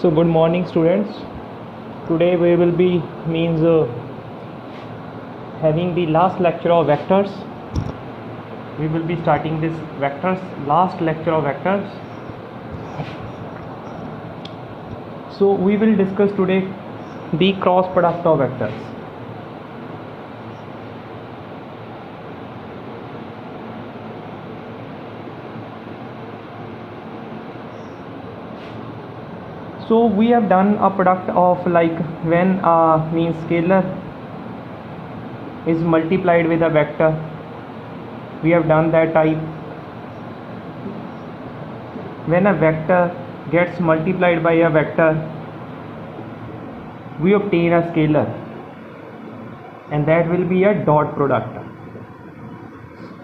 So good morning students. Today we will be having the last lecture of vectors. We will be starting this vectors last lecture of vectors. So we will discuss today the cross product of vectors. So we have done a product of like when a scalar is multiplied with a vector. We have done that type. When a vector gets multiplied by a vector, we obtain a scalar, and that will be a dot product.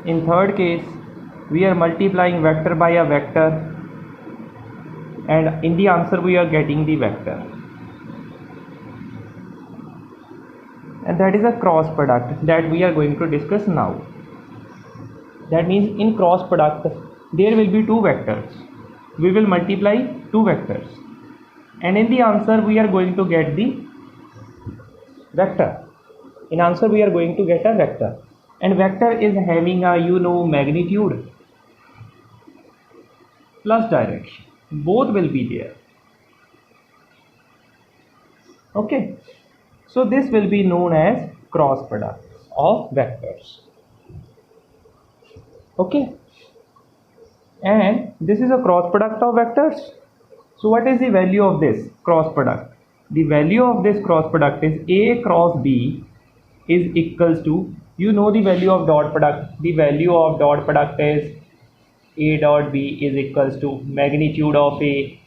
In third case, we are multiplying vector by a vector, and in the answer we are getting the vector, and that is a cross product that we are going to discuss now. That means in cross product there will be two vectors. We will multiply two vectors, and in the answer we are going to get the vector. In answer we are going to get a vector, and vector is having a magnitude plus direction. Both will be there. Okay, so this will be known as cross product of vectors. Okay, and this is a cross product of vectors. So what is the value of this cross product? The value of this cross product is A cross B is equals to, the value of dot product. The value of dot product is A dot B is equals to magnitude of A.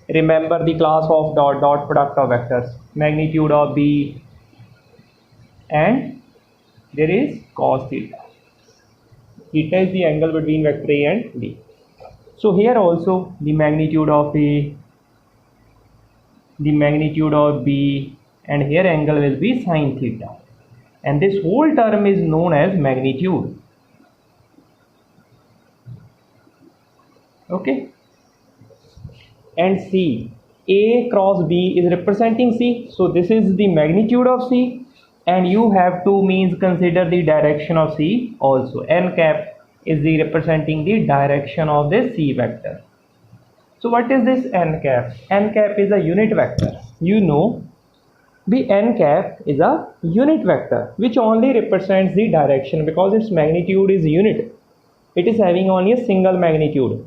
Remember the class of dot product of vectors, magnitude of B, and there is cos theta. Theta is the angle between vector A and B. So here also the magnitude of A, the magnitude of B, and here angle will be sin theta, and this whole term is known as magnitude. Okay, and C, A cross B is representing C, so this is the magnitude of C, and you have to consider the direction of C also. N cap is the representing the direction of this C vector. So what is this n cap? N cap is a unit vector. The n cap is a unit vector which only represents the direction, because its magnitude is unit. It is having only a single magnitude,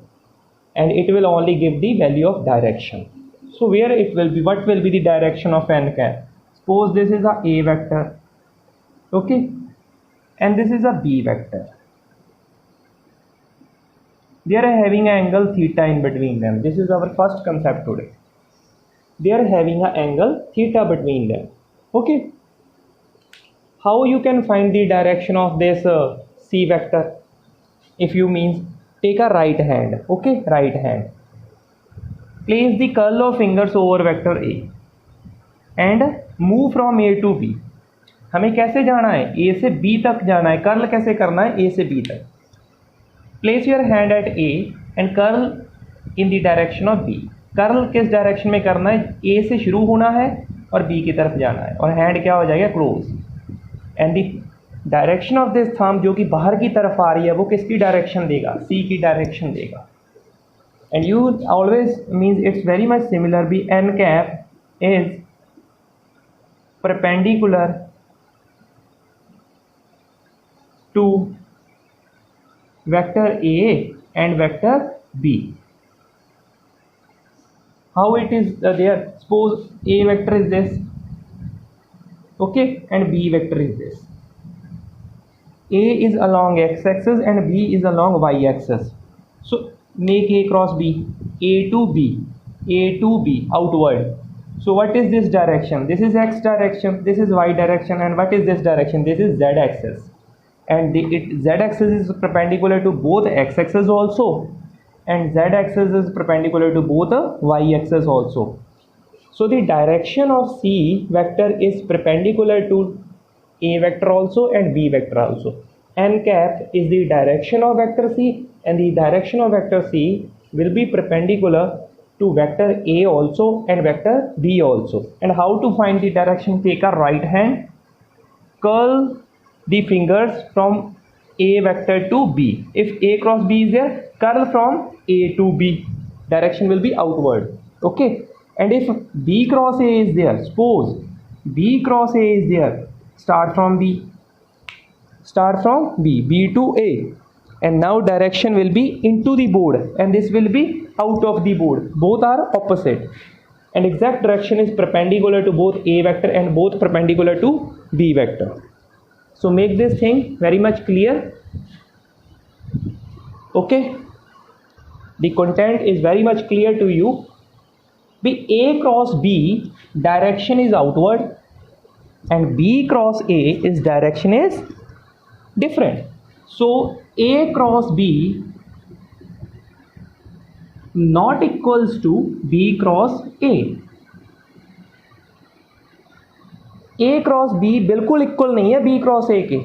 and it will only give the value of direction. So where it will be, what will be the direction of n cap? Suppose this is a A vector, okay, and this is a B vector. They are having an angle theta in between them. This is our first concept today. They are having an angle theta between them. Okay, how you can find the direction of this C vector? If you take a right hand, okay, right hand, place the curl of fingers over vector A and move from A to B. हमें कैसे जाना है? A से B तक जाना है. Curl कैसे करना है? A से B तक. Place your hand at A and curl in the direction of B. Curl किस डायरेक्शन में करना है? A से शुरू होना है और B की तरफ जाना है, और हैंड क्या हो जाएगा? Close. And the direction of this thumb जो कि बाहर की तरफ आ रही है, वो किसकी डायरेक्शन देगा? C की डायरेक्शन देगा. And you always it's very much similar. B n cap is perpendicular to vector A and vector B. How it is there? Suppose A vector is this, okay, and B vector is this. A is along x-axis and B is along y-axis. So make A cross B, A to B, A to B outward. So what is this direction? This is x direction, this is y direction, and what is this direction? This is z axis. And z axis is perpendicular to both x axis also, and z axis is perpendicular to both y axis also. So the direction of C vector is perpendicular to A vector also and B vector also. N cap is the direction of vector C, and the direction of vector C will be perpendicular to vector A also and vector B also. And how to find the direction? Take a right hand, curl the fingers from A vector to B. If A cross B is there, curl from A to B. Direction will be outward. Okay. And if B cross A is there, suppose B cross A is there, start from B. Start from B to A. And now direction will be into the board and this will be out of the board. Both are opposite. And exact direction is perpendicular to both A vector and both perpendicular to B vector. So make this thing very much clear. Okay. The content is very much clear to you. Be A cross B, direction is outward, and B cross A is direction is different. So A cross B not equals to B cross A. A cross B बिल्कुल equal नहीं है B cross ए के.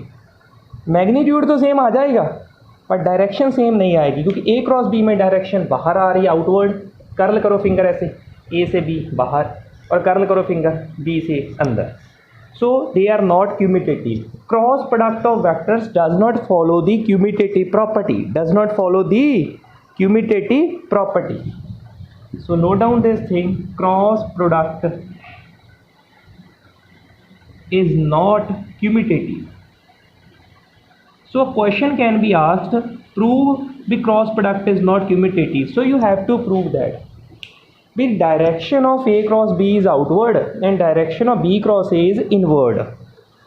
Magnitude तो same आ जाएगा पर direction same नहीं आएगी क्योंकि ए क्रॉस बी में डायरेक्शन बाहर आ रही है आउटवर्ड. कर्ल करो फिंगर ऐसे, ए से बी बाहर और कर्ल करो फिंगर बी से अंदर. So they are not commutative. Cross product of vectors does not follow the commutative property. Does not follow the commutative property. So note down this thing. Cross product is not commutative. So a question can be asked, prove the cross product is not commutative. So you have to prove that the direction of A cross B is outward and direction of B cross A is inward.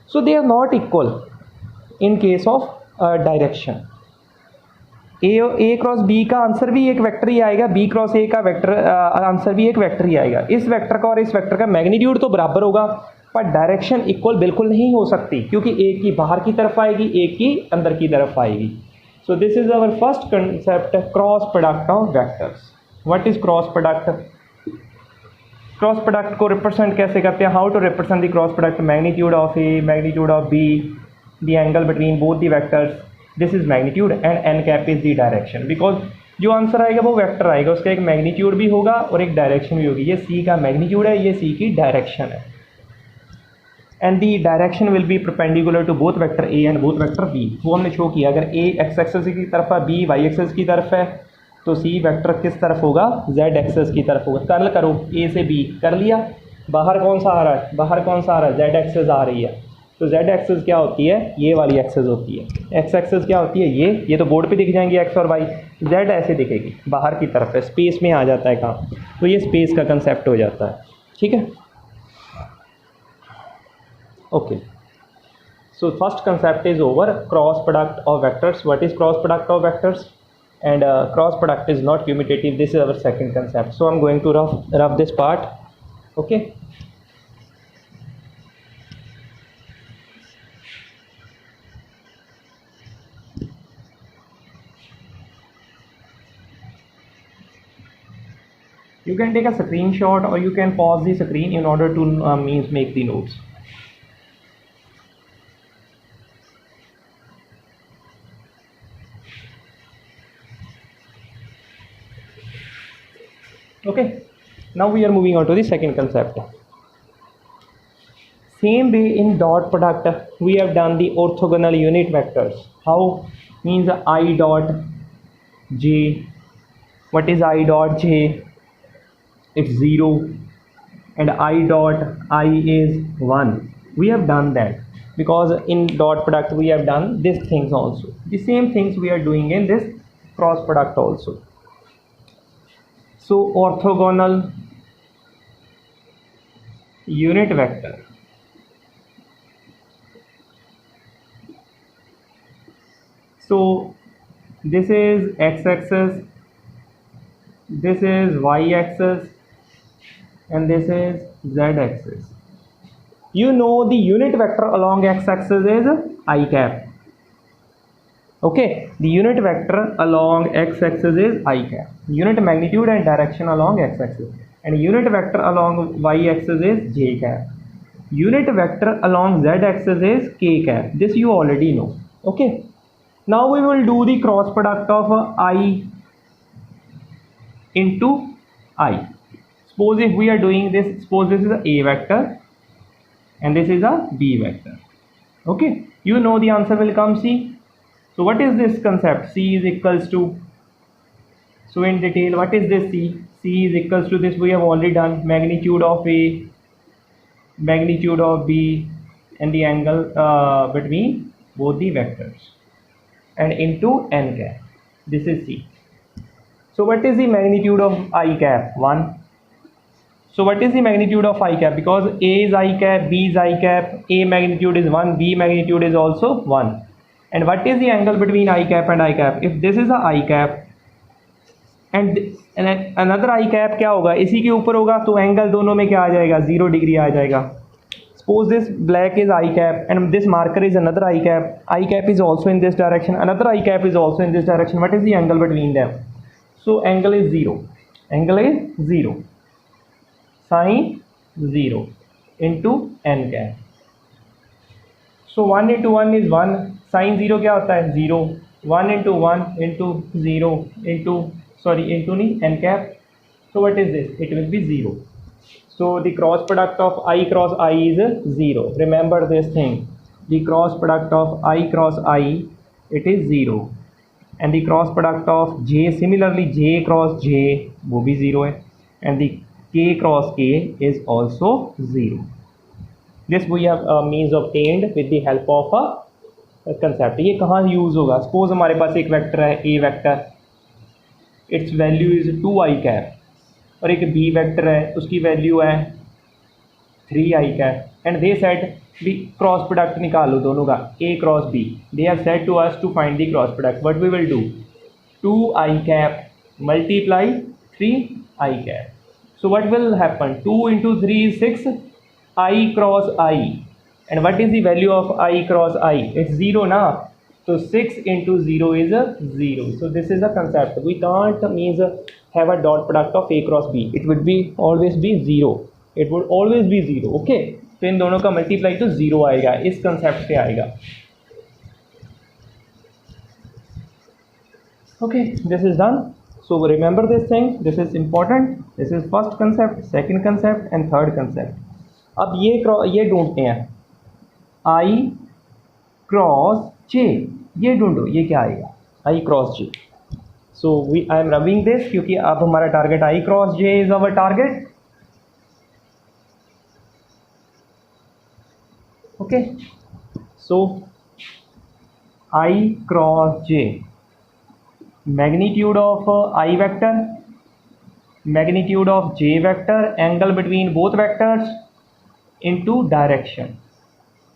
So they are not equal in case of direction. A cross B का answer भी एक vector ही आएगा, B cross ए का vector answer भी एक vector ही आएगा. इस vector का और इस वेक्टर का मैग्नीट्यूड तो बराबर होगा पर डायरेक्शन इक्वल बिल्कुल नहीं हो सकती क्योंकि एक की बाहर की तरफ आएगी, एक की अंदर की तरफ आएगी. So this is our first concept, cross product of vectors. What is cross product? Cross product को रिप्रेजेंट कैसे करते हैं? How to represent the cross product? Magnitude of A, magnitude of B, the angle between both the vectors. This is magnitude and n cap is the direction. Because जो answer आएगा वो vector आएगा, उसका एक magnitude भी होगा और एक डायरेक्शन भी होगी. ये सी का मैग्नीट्यूड है, ये सी की डायरेक्शन है. And the direction will be perpendicular to both vector A and both vector B. वो हमने शो किया. अगर ए एक्स एक्सेस की तरफ है, बी वाई एक्सेस की तरफ है, तो सी वेक्टर किस तरफ होगा? जेड एक्सेस की तरफ होगा. कर्ल करो ए से बी, कर लिया. बाहर कौन सा आ रहा है? बाहर कौन सा आ रहा है? जेड एक्सेस आ रही है. तो जेड एक्सेस क्या होती है? ये वाली एक्सेस होती है. एक्स एक्सेस क्या होती है? ये तो बोर्ड पे दिख जाएंगे एक्स और वाई. जेड ऐसे दिखेगी बाहर की तरफ है, स्पेस में आ जाता है काम. तो ये स्पेस का कंसेप्ट हो जाता है. ठीक है. Okay, so first concept is over. Cross product of vectors. What is cross product of vectors? And cross product is not commutative. This is our second concept. So I'm going to rough this part. Okay. You can take a screenshot or you can pause the screen in order to make the notes. Okay, now we are moving on to the second concept. Same way in dot product we have done the orthogonal unit vectors. How? Means I dot j. What is I dot j? It's 0 and I dot I is 1. We have done that because in dot product we have done these things also. The same things we are doing in this cross product also. So orthogonal unit vector. So this is x-axis, this is y-axis, and this is z-axis. You know the unit vector along x-axis is I cap. Okay, the unit vector along x-axis is I cap. Unit magnitude and direction along x-axis, and unit vector along y-axis is j cap. Unit vector along z-axis is k cap. This you already know. Okay, now we will do the cross product of I into I. Suppose if we are doing this, suppose this is a A vector and this is a B vector. Okay, you know the answer will come C. So what is this concept? C is equals to, so in detail, what is this C? C is equals to this we have already done, magnitude of A, magnitude of B, and the angle between both the vectors, and into n cap. This is C. So what is the magnitude of I cap? 1. So what is the magnitude of I cap? Because A is I cap, B is I cap, A magnitude is 1, B magnitude is also 1. And what is the angle between I cap and I cap? If this is a I cap and another I cap क्या होगा, इसी के ऊपर होगा, तो angle दोनों में क्या आ जाएगा, 0 डिग्री आ जाएगा. Suppose this black is I cap and this marker is another I cap. I cap is also in this direction. Another I cap is also in this direction. What is the angle between them? So angle is 0. Angle is 0. Sine 0 into n cap. So 1 into 1 is 1. Sine 0 क्या होता है? 0. 1 into 1 into 0 into n cap. So what is this? It will be 0. So the cross product of I cross I is 0. Remember this thing. The cross product of I cross I, it is 0. And the cross product of J, similarly J cross J, वो भी 0 है. And the K cross K is also 0. This we have means obtained with the help of a concept. ये कहाँ use होगा? Suppose हमारे पास एक vector है A vector, its value is 2i cap, और एक B वेक्टर है उसकी वैल्यू है 3i cap, and they said the cross product निकालो दोनों का, A cross B. They have said to us to find the cross product. What we will do? 2i cap multiply 3i cap. So what will happen? 2 into 3 is 6, I cross I. And what is the value of I cross I? It's 0 now. So 6 into 0 is a 0. So this is the concept. We can't means have a dot product of A cross B. It would be always be 0. It would always be 0. Okay. तो इन दोनों का multiply तो 0 आएगा, इस concept से आएगा. Okay, this is done. So remember this thing. This is important. This is first concept, second concept, and third concept. अब ये ढूंढते हैं I क्रॉस J. ये ढूंढो, ये क्या आएगा? I cross J. So I am rubbing this क्योंकि अब हमारा target I cross J is our target. Okay. So I cross J. Magnitude of I vector, magnitude of J vector, angle between both vectors into direction.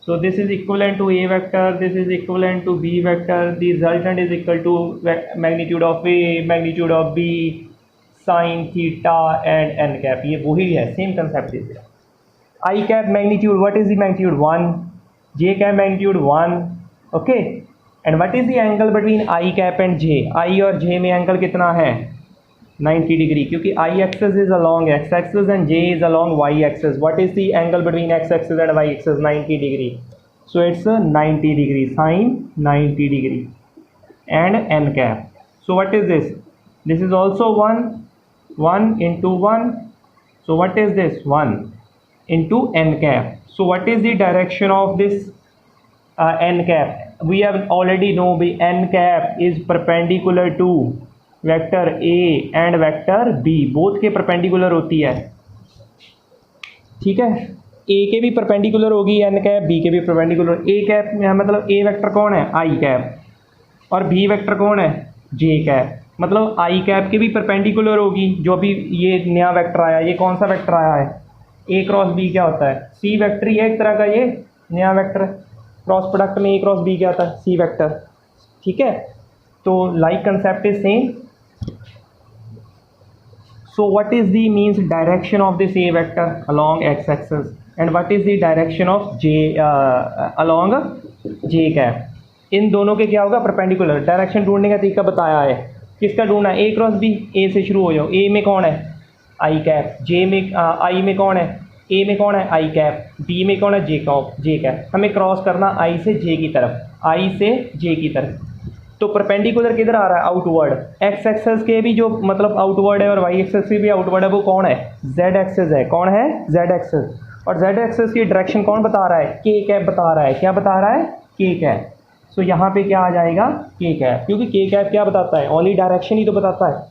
So this is equivalent to A vector, this is equivalent to B vector, the resultant is equal to magnitude of A, magnitude of B, sin theta and n cap. ये वही है, same concept is there. I cap magnitude, what is the magnitude? 1. J cap magnitude 1. Okay. And what is the angle between I cap and J? I और J में angle कितना है? 90 degree. क्योंकि I axis is along x axis and J is along y axis. What is the angle between x axis and y axis? 90 degree. So it's a 90 degree, sine 90 degree. And n cap. So what is this? This is also 1 into 1. So what is this? 1 into n cap. So what is the direction of this n cap? We have already know the n cap is perpendicular to vector A and vector B. Both के perpendicular होती है. ठीक है, A के भी perpendicular होगी n cap, B के भी perpendicular. A cap मतलब A वेक्टर कौन है? I cap. और B वेक्टर कौन है? J cap. मतलब I cap के भी perpendicular होगी. जो भी ये नया वेक्टर आया, ये कौन सा वेक्टर आया है? A क्रॉस B क्या होता है? C vector. ये एक तरह का ये नया वेक्टर है. क्रॉस प्रोडक्ट में A क्रॉस B क्या आता है? C vector. ठीक है, तो like concept is same. So what is the means direction of this A vector along x axis, and what is the direction of J along J cap? इन दोनों के क्या होगा? परपेंडिकुलर. डायरेक्शन ढूंढने का तरीका बताया है. किसका ढूंढना? A cross B. A से शुरू हो जाओ. A में कौन है? I cap. J में I में कौन है? A में कौन है? I cap. B में कौन है? J cap. हमें क्रॉस करना I से J की तरफ, I से J की तरफ. तो परपेंडिकुलर किधर आ रहा है, आउटवर्ड। एक्स एक्सेस के भी जो मतलब आउटवर्ड है और वाई एक्सेस के भी आउटवर्ड है, वो कौन है, जेड एक्सेस है। कौन है, जेड एक्सेस। और जेड एक्सेस की डायरेक्शन कौन बता रहा है, के कैप बता रहा है। क्या बता रहा है, के कैप। सो यहाँ पे क्या आ जाएगा, के कैप, क्योंकि के कैप क्या बताता है, ओनली डायरेक्शन ही तो बताता है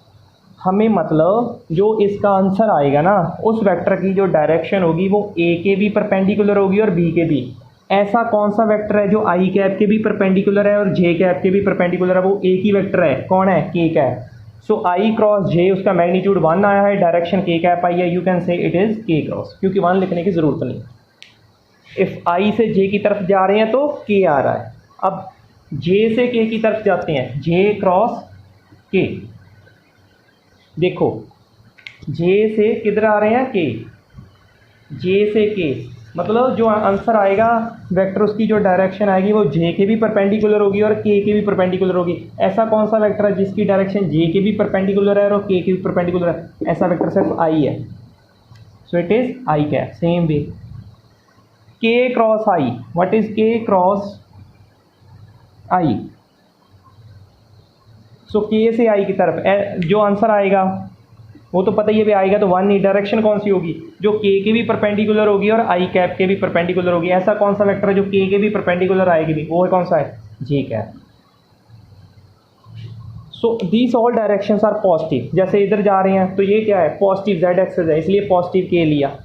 हमें। मतलब जो इसका आंसर आएगा ना, उस वेक्टर की जो डायरेक्शन होगी वो ए के भी परपेंडिकुलर होगी और बी के भी। ऐसा कौन सा वेक्टर है जो आई कैप के भी परपेंडिकुलर है और जे कैप के भी परपेंडिकुलर है, वो एक ही वेक्टर है। कौन है, के कैप। सो आई क्रॉस जे, उसका मैग्नीट्यूड 1 आया है, डायरेक्शन के कैप आई है, you can say it is के क्रॉस, क्योंकि 1 लिखने की ज़रूरत नहीं। इफ़ आई से जे की तरफ जा रहे हैं तो के आ रहा है। अब जे से के की तरफ जाते हैं, जे क्रॉस के। देखो जे से किधर आ रहे हैं, के, जे से के, मतलब जो आंसर आएगा वेक्टर, उसकी जो डायरेक्शन आएगी वो जे के भी परपेंडिकुलर होगी और के के भी परपेंडिकुलर होगी। ऐसा कौन सा वेक्टर है जिसकी डायरेक्शन जे के भी परपेंडिकुलर है और के के भी परपेंडिकुलर है, ऐसा वेक्टर सिर्फ आई है। So it is I cap. Same way के क्रॉस आई, व्हाट इज के क्रॉस आई। सो के से आई की तरफ जो आंसर आएगा वो तो पता ही है आएगा तो 1 ही। डायरेक्शन कौन सी होगी, जो के भी परपेंडिकुलर होगी और आई कैप के भी परपेंडिकुलर होगी। ऐसा कौन सा वेक्टर है जो के भी परपेंडिकुलर आएगी भी, वो है कौन सा है, J cap. So these all directions are positive. जैसे इधर जा रहे हैं तो ये क्या है, पॉजिटिव जेड एक्सेस है, इसलिए पॉजिटिव के लिया।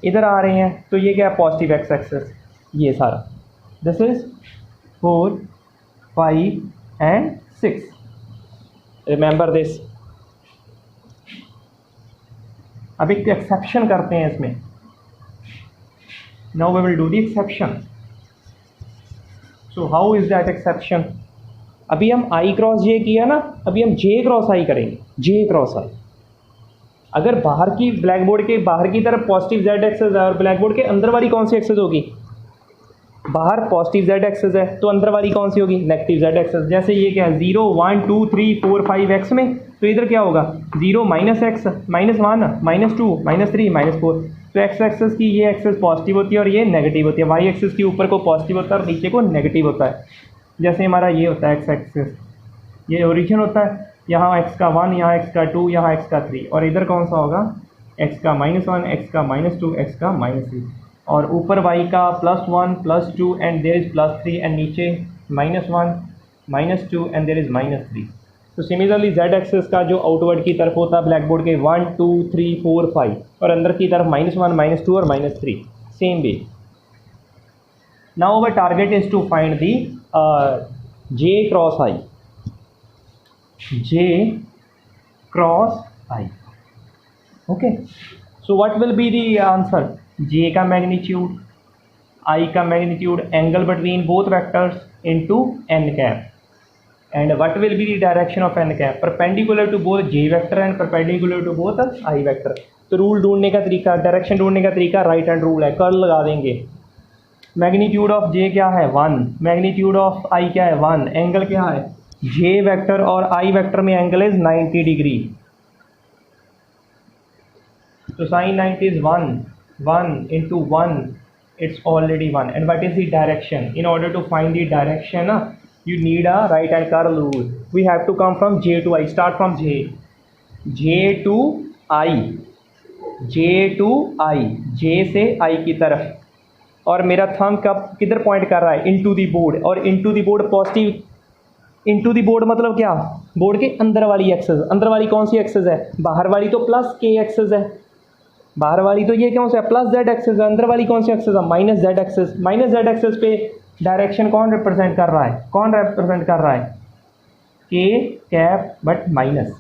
इधर आ रहे हैं तो ये क्या है, पॉजिटिव एक्स एक्सेस। ये सारा this is 4, 5 and 6। Remember this. अब एक एक्सेप्शन करते हैं इसमें। Now we will do the exception. So how is that exception. अभी हम आई क्रॉस जे किया ना, अभी हम जे क्रॉस आई करेंगे, जे क्रॉस आई। अगर बाहर की ब्लैक बोर्ड के बाहर की तरफ पॉजिटिव जेड एक्सेस है और ब्लैक बोर्ड के अंदर वाली कौन सी एक्सेस होगी, बाहर पॉजिटिव जेड एक्सेस है तो अंदर वाली कौन सी होगी, नेगेटिव जेड एक्सेस। जैसे ये क्या है 0 1 2 3 4 5 एक्स में, तो इधर क्या होगा 0 minus x minus 1 minus 2 minus 3 minus 4। तो एक्स एक्सेस की ये एक्सेस पॉजिटिव होती है और ये नेगेटिव होती है। वाई एक्सेस के ऊपर को पॉजिटिव होता है और नीचे को नेगेटिव होता है। जैसे हमारा ये होता है एक्स एक्सेस, ये ओरिजिन होता है, यहाँ एक्स का 1, यहाँ एक्स का 2, यहाँ एक्स का 3, और इधर कौन सा होगा एक्स का -1, एक्स का -2, एक्स का -3, और ऊपर y का +1 +2 एंड देयर इज +3 एंड नीचे -1 -2 एंड देयर इज -3। तो सिमिलरली z एक्सेस का जो आउटवर्ड की तरफ होता है ब्लैक बोर्ड के 1 2 3 4 5 और अंदर की तरफ -1 -2 और -3। Same way now our target is to find the j cross i, j cross i। Okay, so what will be the answer, j का मैग्नीट्यूड, i का magnitude, angle between both vectors into n cap, and what will be the direction of n cap, perpendicular to both j vector and perpendicular to both i vector. तो rule ढूंढने का तरीका, direction ढूंढने का तरीका right hand rule है, curl लगा देंगे। मैग्नीट्यूड ऑफ j क्या है 1, मैग्नीट्यूड ऑफ i क्या है 1, एंगल क्या है j वेक्टर और i वेक्टर में एंगल इज 90 डिग्री। तो sin 90 is 1 into 1, it's already 1. And what is the direction? In order to find the direction, you need a right hand curl rule. We have to come from j to i. Start from j to i, j to i, j से i की तरफ, और मेरा thumb कब किधर point कर रहा है, इनटू दी बोर्ड, और into the board positive, into the board मतलब क्या, बोर्ड के अंदर वाली एक्सेस। अंदर वाली कौन सी एक्सेस है, बाहर वाली तो प्लस के एक्सेस है, बाहर वाली तो ये कौन सा है प्लस जेड एक्सेस है, अंदर वाली कौन सी एक्सेस है minus z axes. Minus z axes पे डायरेक्शन कौन रिप्रेजेंट कर रहा है, कौन रिप्रेजेंट कर रहा है, k cap but minus,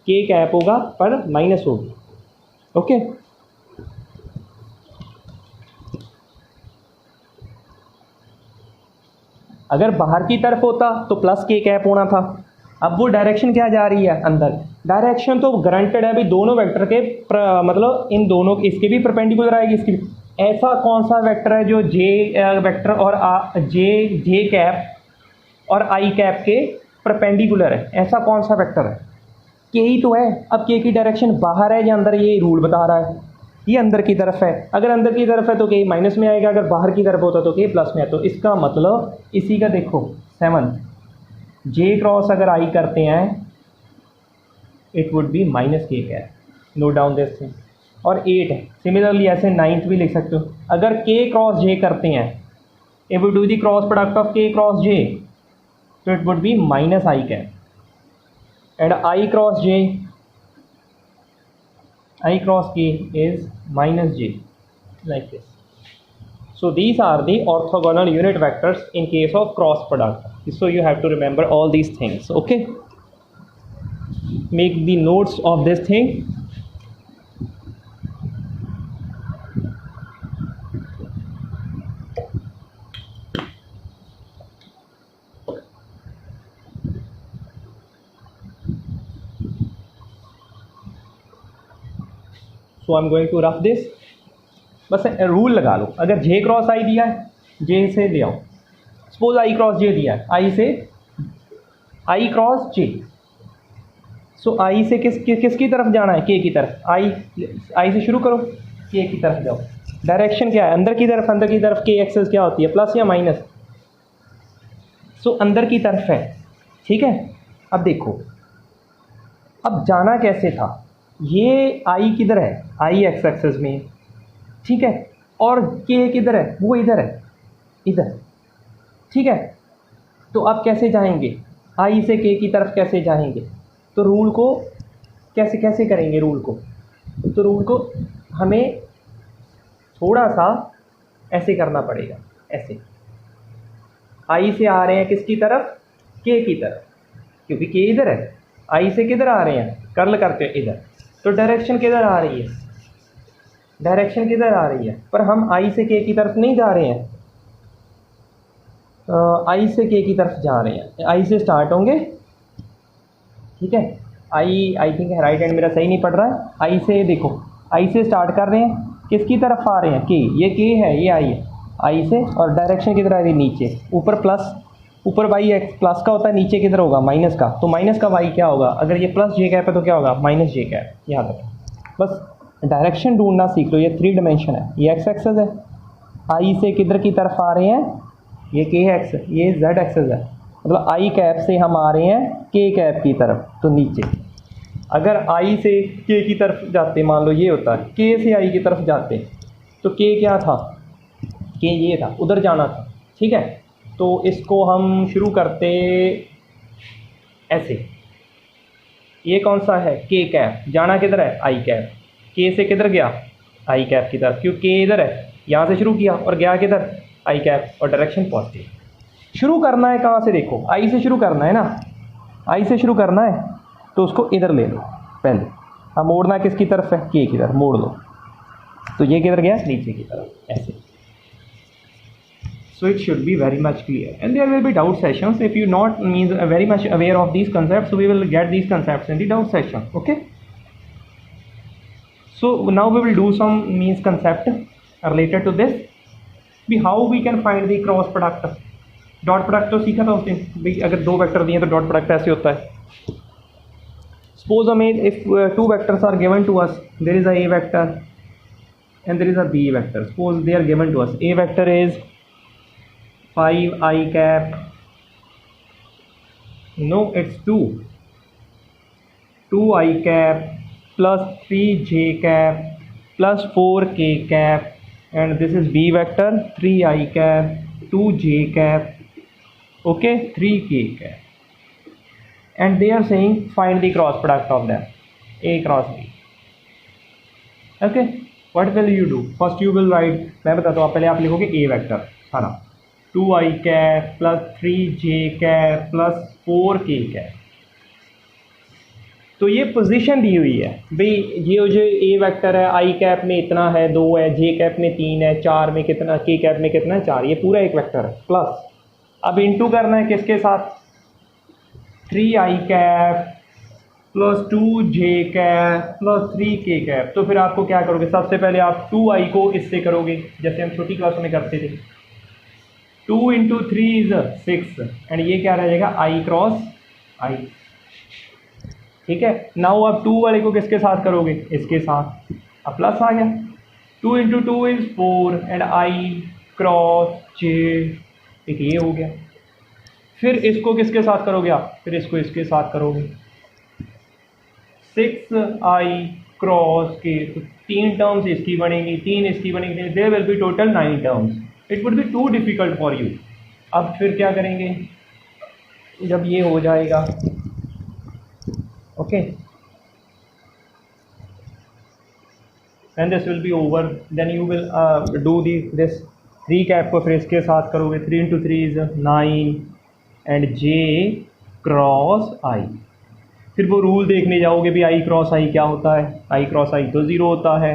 k cap होगा पर माइनस होगी। ओके, अगर बाहर की तरफ होता तो प्लस के कैप होना था। अब वो डायरेक्शन क्या जा रही है अंदर, डायरेक्शन तो गारंटेड है अभी दोनों वेक्टर के मतलब इन दोनों इसके भी परपेंडिकुलर आएगी इसकी भी। ऐसा कौन सा वेक्टर है जो जे वेक्टर और जे कैप और आई कैप के परपेंडिकुलर है, ऐसा कौन सा वेक्टर है, के ही तो है। अब के की डायरेक्शन बाहर है या अंदर, ये रूल बता रहा है, ये अंदर की तरफ है। अगर अंदर की तरफ है तो के माइनस में आएगा, अगर बाहर की तरफ होता तो के प्लस में है। तो इसका मतलब इसी का देखो 7th जे क्रॉस अगर आई करते हैं it would be minus k cap, note down this thing. और 8 है, सिमिलरली ऐसे 9th भी लिख सकते हो। अगर के क्रॉस जे करते हैं, if we do the cross product of k cross j, तो it would be minus i cap, and i cross j, I cross k is minus j, like this. So these are the orthogonal unit vectors in case of cross product. So you have to remember all these things, okay? Make the notes of this thing. So I'm going to rough this. बस rule लगा लो, अगर जे cross आई दिया है, जे से ले आओ। Suppose I cross जे दिया है, आई से आई क्रॉस जे, सो आई से किसकी तरफ जाना है, के की तरफ। आई से शुरू करो, के की तरफ जाओ। डायरेक्शन क्या है, अंदर की तरफ। अंदर की तरफ के एक्सेस क्या होती है, प्लस या माइनस। सो अंदर की तरफ है, ठीक है। अब देखो, अब जाना कैसे था, ये आई किधर है, आई एक्स एक्सेस में, ठीक है, और के किधर है, वो इधर है, इधर, ठीक है। तो अब कैसे जाएंगे, आई से के की तरफ कैसे जाएंगे, तो रूल को कैसे करेंगे रूल को, तो रूल को हमें थोड़ा सा ऐसे करना पड़ेगा, ऐसे। आई से आ रहे हैं किसकी तरफ, के की तरफ, क्योंकि के इधर है। आई से किधर आ रहे हैं, कर्ल करके इधर, तो डायरेक्शन किधर आ रही है, डायरेक्शन किधर आ रही है, पर हम आई से के की तरफ नहीं जा रहे हैं, आई से के की तरफ जा रहे हैं। आई से स्टार्ट होंगे, ठीक है। आई थिंक राइट हैंड मेरा सही नहीं पढ़ रहा है। आई से देखो, आई से स्टार्ट कर रहे हैं, किसकी तरफ आ रहे हैं, के, ये के है, ये आई है, आई से, और डायरेक्शन किधर आ रही है, नीचे। ऊपर प्लस, ऊपर वाई एक्स प्लस का होता है, नीचे किधर होगा, माइनस का। तो माइनस का वाई क्या होगा, अगर ये प्लस जे कैप है तो क्या होगा, माइनस जे कैप, याद रखो। बस डायरेक्शन ढूंढना सीख लो। ये 3 डायमेंशन है, ये एक्स एक्सेस है, आई से किधर की तरफ आ रहे हैं, ये के एक्स, ये जेड एक्सेस है, मतलब आई कैप से हम आ रहे हैं के कैप की तरफ, तो नीचे। अगर आई से के की तरफ जाते, मान लो ये होता है, के से आई की तरफ जाते, तो के क्या था, के ये था, उधर जाना था, ठीक है। तो इसको हम शुरू करते ऐसे, ये कौन सा है, के कैप, जाना किधर है, आई कैप, के से किधर गया, आई कैप की तरफ, क्योंकि के इधर है, यहाँ से शुरू किया और गया किधर, आई कैप, और डायरेक्शन पॉजिटिव। शुरू करना है कहाँ से, देखो आई से शुरू करना है ना, आई से शुरू करना है, तो उसको इधर ले लो पहले। हाँ, मोड़ना किसकी तरफ है, के की तरफ, मोड़ लो, तो ये किधर गया, नीचे की तरफ, ऐसे। So it should be very much clear, and there will be doubt sessions. If you not means very much aware of these concepts, so we will get these concepts in the doubt session, okay. So now we will do some means concept related to this, भी how we can find the cross product। Dot product तो सीखा था उस दिन भाई, अगर 2 vector दिए तो डॉट प्रोडक्ट ऐसे होता है। सपोज हमें if 2 vectors are given to us, there is a A vector and there is a B vector. Suppose they are given to us, A vector is 5i cap, no it's 2i cap plus 3j cap plus 4k cap, and this is b vector, 3i cap 2j cap, okay, 3k cap, and they are saying find the cross product of them, a cross b, okay। what will you do, first you will write, मैं बताता हूँ, पहले आप लिखोगे a vector सारा, 2i cap plus 3j cap plus 4k cap। तो ये position दी हुई है भाई, ये जो ए वेक्टर है, आई कैप में इतना है, 2 है, जे कैप में 3 है, 4 में कितना, के कैप में कितना है, 4, ये पूरा एक वेक्टर है, प्लस अब इंटू करना है किसके साथ, 3i cap plus 2j cap plus 3k cap. तो फिर आपको क्या करोगे, सबसे पहले आप 2i को इससे करोगे, जैसे हम छोटी क्लास में करते थे, 2 × 3 इज 6, एंड ये क्या रह जाएगा, आई क्रॉस आई, ठीक है। नाउ आप 2 वाले को किसके साथ करोगे, इसके साथ, अब प्लस आ गया, 2 × 2 इज 4 एंड आई क्रॉस जे, एक ये हो गया, फिर इसको किसके साथ करोगे आप, फिर इसको इसके साथ करोगे 6i क्रॉस के, तो 3 टर्म्स इसकी बनेंगी, 3 इसकी बनेंगी, there will be total 9 terms. It would be too difficult for you. अब फिर क्या करेंगे, जब ये हो जाएगा, okay, and this will be over, then you will do this 3 cap को फिर इसके साथ करोगे, 3 into 3 is 9 and j cross i। फिर वो रूल देखने जाओगे भी i क्रॉस i क्या होता है, i क्रॉस i तो 0 होता है।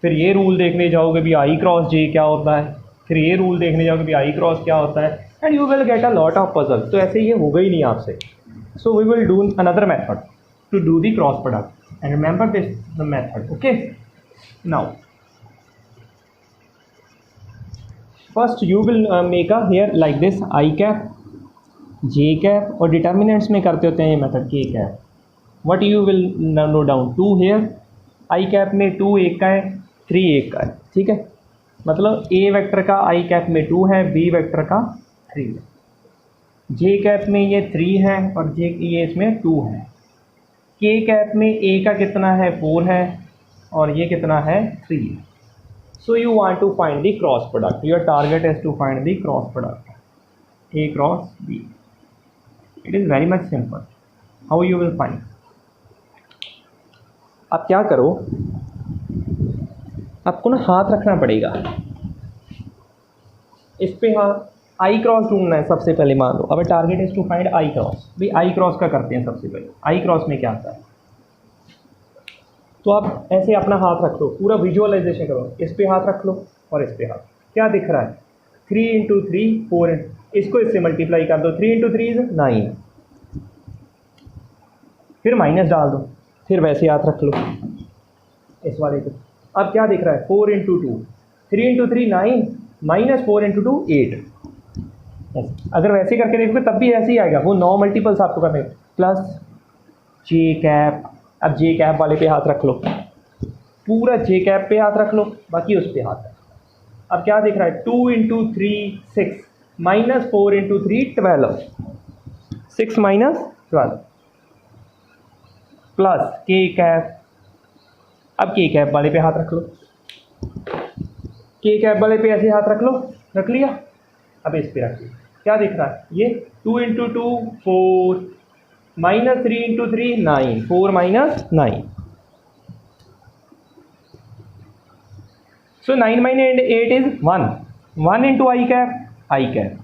फिर ये रूल देखने जाओगे भी i क्रॉस j क्या होता है, फिर ये रूल देखने जाओगे भी i क्रॉस क्या होता है, and you will get a lot of puzzle. तो ऐसे ये होगा ही नहीं आपसे। So we will do another method to do the cross product and remember this the method, okay. Now first you will make a here like this i cap j cap, और determinants में करते होते हैं ये method k cap. What you will know down 2 here, i cap में 2 एक का है, 3 एक का है, ठीक है। मतलब a वेक्टर का i कैप में 2 है, b वेक्टर का 3 है, j कैप में ये 3 है और j ये इसमें 2 है, k कैप में a का कितना है 4 है और ये कितना है 3 है। So you want to find the cross product, your target is to find the cross product a cross b। It is very much simple. How you will find, आप क्या करो, आपको ना हाथ रखना पड़ेगा इस पे, हाँ आई क्रॉस ढूंढना है सबसे पहले। मान लो अब target is to find i cross, भाई आई क्रॉस का करते हैं सबसे पहले। आई क्रॉस में क्या आता है, तो आप ऐसे अपना हाथ रख लो, पूरा विजुअलाइजेशन करो, इस पे हाथ रख लो और इस पे हाथ, क्या दिख रहा है 3 इंटू 3 4, इसको इससे मल्टीप्लाई कर दो, 3 इंटू 3 इज 9, फिर माइनस डाल दो, फिर वैसे हाथ रख लो इस वाले को। अब क्या दिख रहा है 4 इंटू 2, 3 इंटू 3 9, माइनस 4 इंटू 2 8। अगर वैसे करके देखोगे तब भी ऐसे ही आएगा, वो 9 मल्टीपल्स आपको करने, प्लस जे कैप। अब जे कैप वाले पे हाथ रख लो, पूरा जे कैप पे हाथ रख लो, बाकी उस पे हाथ है। अब क्या दिख रहा है 2 into 3 6, minus 4 into 3 12, 6 minus 12, plus के कैप। अब के कैप वाले पे हाथ रख लो, के कैप वाले पे ऐसे हाथ रख लो, रख लिया। अब इस पे रख लिया, क्या दिख रहा है ये 2 into 2 4, minus 3 into 3 9, 4 minus 9, so 9 minus 8 is 1, 1 into I cap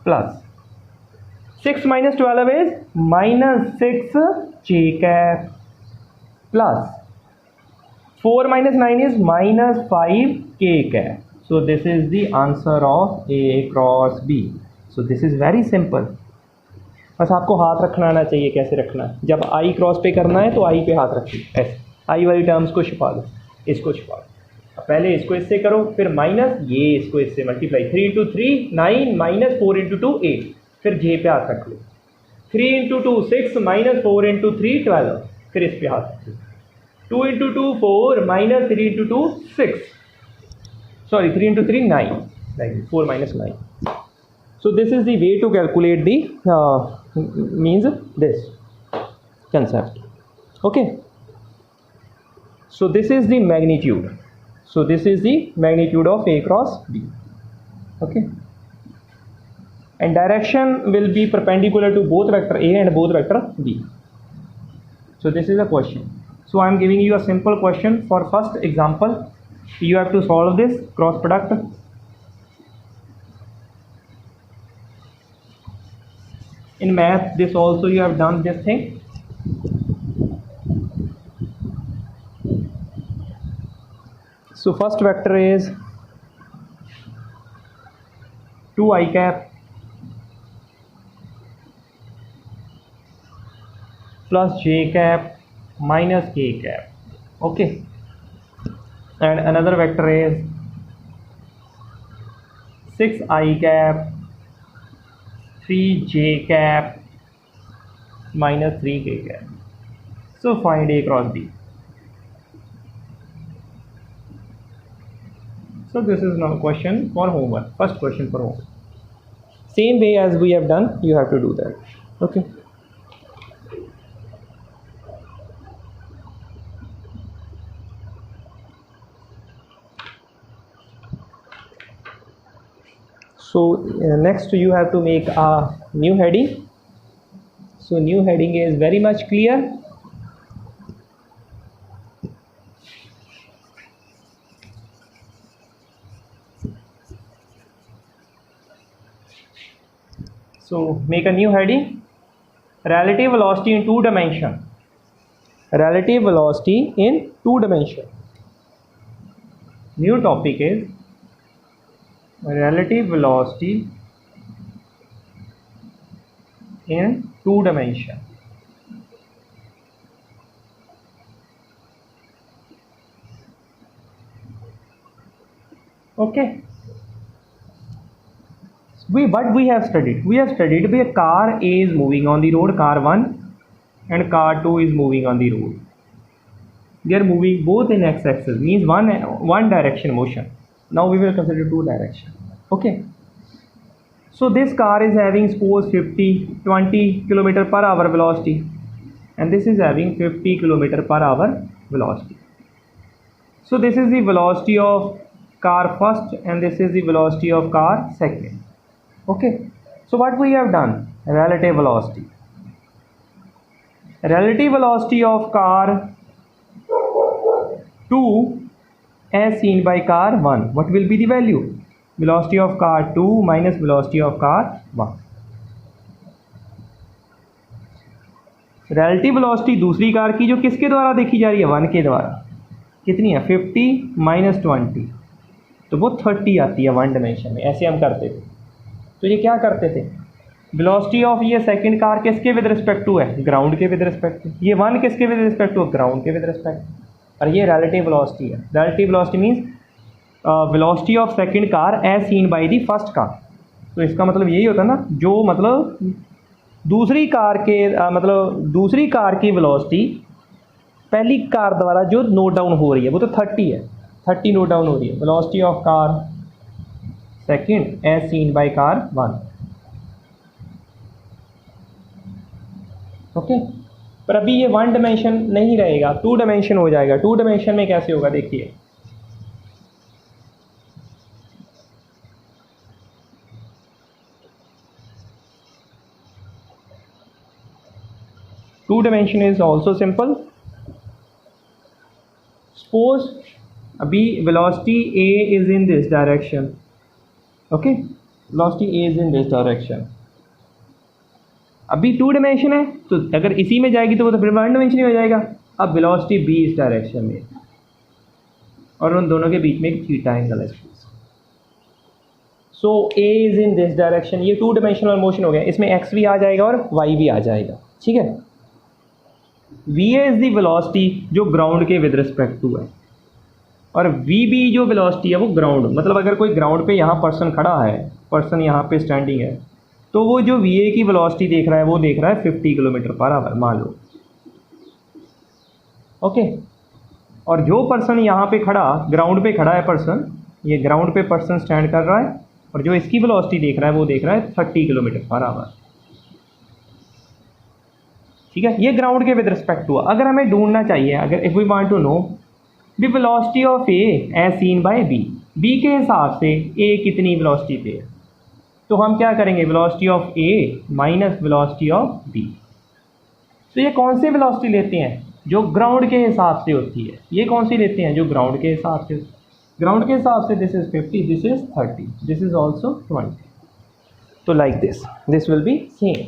plus 6 minus 12 is minus 6 J cap plus 4 minus 9 is minus 5 k cap. So this is the answer of A cross B. So this is very simple. बस आपको हाथ रखना आना चाहिए, कैसे रखना है। जब I क्रॉस पे करना है तो I पे हाथ रखिए, ऐसे I वाली टर्म्स को छिपा दो, इसको छिपा दो। पहले इसको इससे करो, फिर माइनस ये इसको इससे मल्टीप्लाई, 3 इंटू 3 9, माइनस 4 इंटू 2 8, फिर J पे हाथ रख लो, 3 इंटू 2 6, माइनस 4 इंटू 3 12, फिर इस पे हाथ रख लो, 2 into 2 4, minus 3 into 2 6, sorry 3 into 3 9, like 4 minus 9. So this is the way to calculate the means this concept, okay. So this is the magnitude, so this is the magnitude of A cross B, okay, and direction will be perpendicular to both vector A and both vector B. So this is a question. So I am giving you a simple question for first example. You have to solve this cross product. In math, this also you have done this thing. So first vector is 2i cap plus j cap minus k cap, okay, and another vector is 6i cap 3j cap minus 3k cap. So find A cross B. So this is now question for homework, first question for homework. Same way as we have done, you have to do that. Okay. So next you have to make a new heading. So new heading is very much clear. So make a new heading, relative velocity in 2 dimension. Relative velocity in 2 dimension. New topic is relative velocity in 2 dimension. Okay. What we have studied? We have studied where car A is moving on the road, car 1, and car 2 is moving on the road. They are moving both in x-axis, means one direction motion. Now we will consider 2 direction. Okay. So this car is having suppose 20 km per hour velocity, and this is having 50 km per hour velocity. So this is the velocity of car first, and this is the velocity of car second. Okay. So what we have done? Relative velocity. Relative velocity of car 2 as seen by car 1. What will be the value? Velocity of car 2 minus velocity of car 1. Relative velocity दूसरी car की जो किसके द्वारा देखी जा रही है? 1 के द्वारा. कितनी है? 50 माइनस 20, तो वो 30 आती है 1 डायमेंशन में. ऐसे हम करते थे. तो ये क्या करते थे? वेलोसिटी ऑफ ये सेकंड कार किसके विद रिस्पेक्ट टू है? ग्राउंड के विद रिस्पेक्ट टू. ये 1 किसके विद रिस्पेक्ट टू? ग्राउंड के विद रिस्पेक्ट. और ये रिलेटिव वेलोसिटी है. Relative velocity means velocity of second car as seen by the first car. तो इसका मतलब यही होता है ना, जो मतलब दूसरी कार के दूसरी कार की वेलोसिटी पहली कार द्वारा जो नोट डाउन हो रही है वो तो 30 है. 30 नोट डाउन हो रही है. Velocity of car second as seen by car 1. Okay. पर अभी ये 1 डायमेंशन नहीं रहेगा, 2 डायमेंशन हो जाएगा. 2 डायमेंशन में कैसे होगा देखिए. Two dimension is also simple. Suppose अभी velocity A is in this direction. Okay. Velocity A is in this direction. अभी 2 डायमेंशन है, तो अगर इसी में जाएगी तो वो तो फिर 1 डायमेंशन ही हो जाएगा. अब वेलोसिटी बी इस डायरेक्शन में, और उन दोनों के बीच में एक थीटा एंगल है. सो ए इज इन दिस डायरेक्शन. ये 2 डायमेंशनल मोशन हो गया. इसमें एक्स भी आ जाएगा और वाई भी आ जाएगा. ठीक है. V A is the velocity जो ग्राउंड के विद रिस्पेक्ट टू है, और वी बी जो वेलोसिटी है वो ग्राउंड, मतलब अगर कोई ग्राउंड पे यहाँ पर्सन खड़ा है, पर्सन यहाँ पे स्टैंडिंग है, तो वो जो वी ए की वेलोसिटी देख रहा है वो देख रहा है 50 किलोमीटर पर आवर मान लो. ओके. और जो पर्सन यहाँ पे खड़ा, ग्राउंड पे खड़ा है पर्सन, ये ग्राउंड पे पर्सन स्टैंड कर रहा है, और जो इसकी वेलोसिटी देख रहा है वो देख रहा है 30 किलोमीटर पर आवर. ठीक है. ये ग्राउंड के विद रिस्पेक्ट हुआ. अगर हमें ढूंढना चाहिए, अगर if we want to know the velocity of A as seen by B, B के हिसाब से ए कितनी वेलोसिटी पे है, तो हम क्या करेंगे? Velocity of A minus velocity of B. तो ये कौन सी वेलोसिटी लेते हैं? जो ग्राउंड के हिसाब से होती है. ये कौन सी लेते हैं? जो ग्राउंड के हिसाब से. ग्राउंड के हिसाब से this is 50, this is 30, this is also 20. तो like this will B same.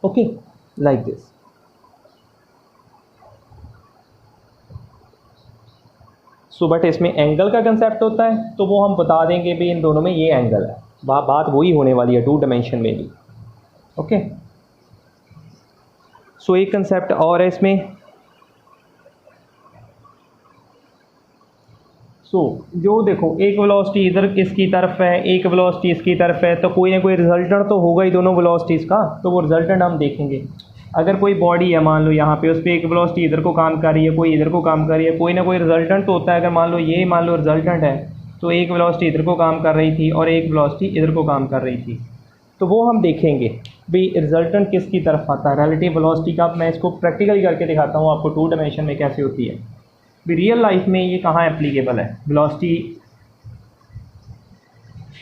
Okay. like this. So but इसमें एंगल का कंसेप्ट होता है, तो वो हम बता देंगे भी इन दोनों में ये एंगल है. बात वही होने वाली है 2 डायमेंशन में भी. ओके. सो एक कंसेप्ट और है इसमें. जो देखो, एक वेलोसिटी इधर इसकी तरफ है, एक वेलोसिटी इसकी तरफ है, तो कोई ना कोई रिजल्टेंट तो होगा ही दोनों वेलोसिटीज़ का. तो वो रिजल्टेंट हम देखेंगे. अगर कोई बॉडी है मान लो यहाँ पे, उस पर एक वेलोसिटी इधर को काम कर रही है, कोई इधर को काम कर रही है, कोई ना कोई रिजल्टेंट तो होता है. अगर मान लो रिजल्टेंट है, तो एक वेलोसिटी इधर को काम कर रही थी और एक वेलोसिटी इधर को काम कर रही थी। तो वो हम देखेंगे भाई रिजल्टेंट किसकी तरफ आता है, रिलेटिव वेलोसिटी का। मैं इसको प्रैक्टिकली करके दिखाता हूँ आपको 2 डायमेंशन में कैसे होती है। भाई रियल लाइफ में ये कहाँ एप्लीकेबल है वेलोसिटी।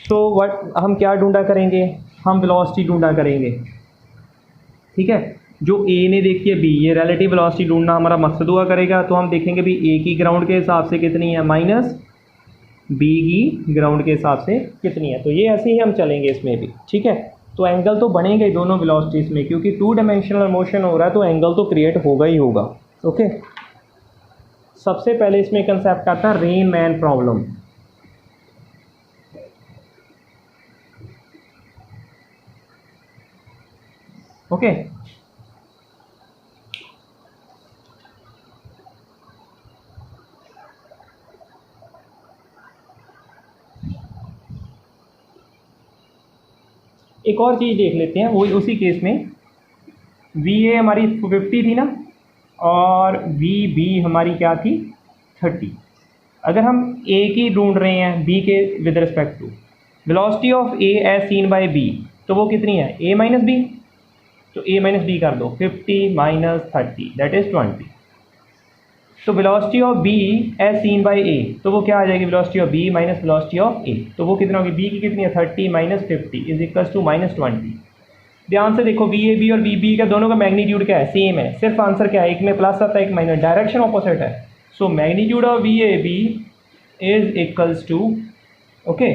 सो व्हाट हम क्या ढूंढा करेंगे, हम वेलोसिटी ढूंढा करेंगे, ठीक है। जो ए ने देखिए बी, ये रिलेटिव वेलोसिटी ढूंढना हमारा मकसद हुआ करेगा। तो हम देखेंगे भी ए की ग्राउंड के हिसाब से कितनी है माइनस बी की ग्राउंड के हिसाब से कितनी है। तो ये ऐसे ही हम चलेंगे इसमें भी, ठीक है। तो एंगल तो बनेंगे दोनों वेलोसिटीज़ में, क्योंकि 2 डायमेंशनल मोशन हो रहा है तो एंगल तो क्रिएट होगा ही होगा। ओके, सबसे पहले इसमें कंसेप्ट आता है रेनमैन प्रॉब्लम। ओके, एक और चीज़ देख लेते हैं। वही उसी केस में वी ए हमारी 50 थी ना, और वी बी हमारी क्या थी 30। अगर हम ए की ढूंढ रहे हैं बी के with respect to velocity of A as seen by B, तो वो कितनी है ए माइनस बी। तो ए माइनस बी कर दो, 50 माइनस 30 दैट इज़ 20। तो velocity of B as seen by A, तो वो क्या आ जाएगी velocity of B minus velocity of A. तो वो कितना होगी, बी की कितनी है 30 minus 50 is equals to minus 20। ध्यान से देखो वी ए बी और वी बी का दोनों का मैग्नीट्यूड क्या है, सेम है। सिर्फ आंसर क्या है, एक में प्लस आता है एक माइनस, डायरेक्शन ऑपोजिट है। So magnitude of V A B is equals to okay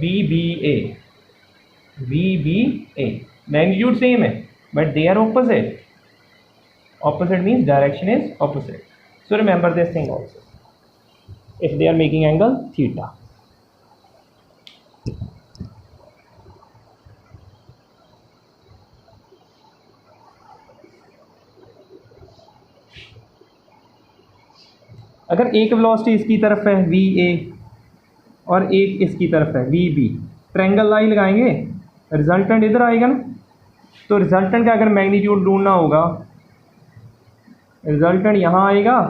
V B A, V B A magnitude same है but they are opposite. Opposite means direction is opposite. So remember this thing also. If they are making angle theta. अगर एक velocity इसकी तरफ है v ए और एक इसकी तरफ है वी बी, ट्रायंगल लाइन लगाएंगे, रिजल्टेंट इधर आएगा ना। तो रिजल्टेंट का अगर मैग्नीट्यूड ढूंढना होगा, रिजल्टेंट यहाँ आएगा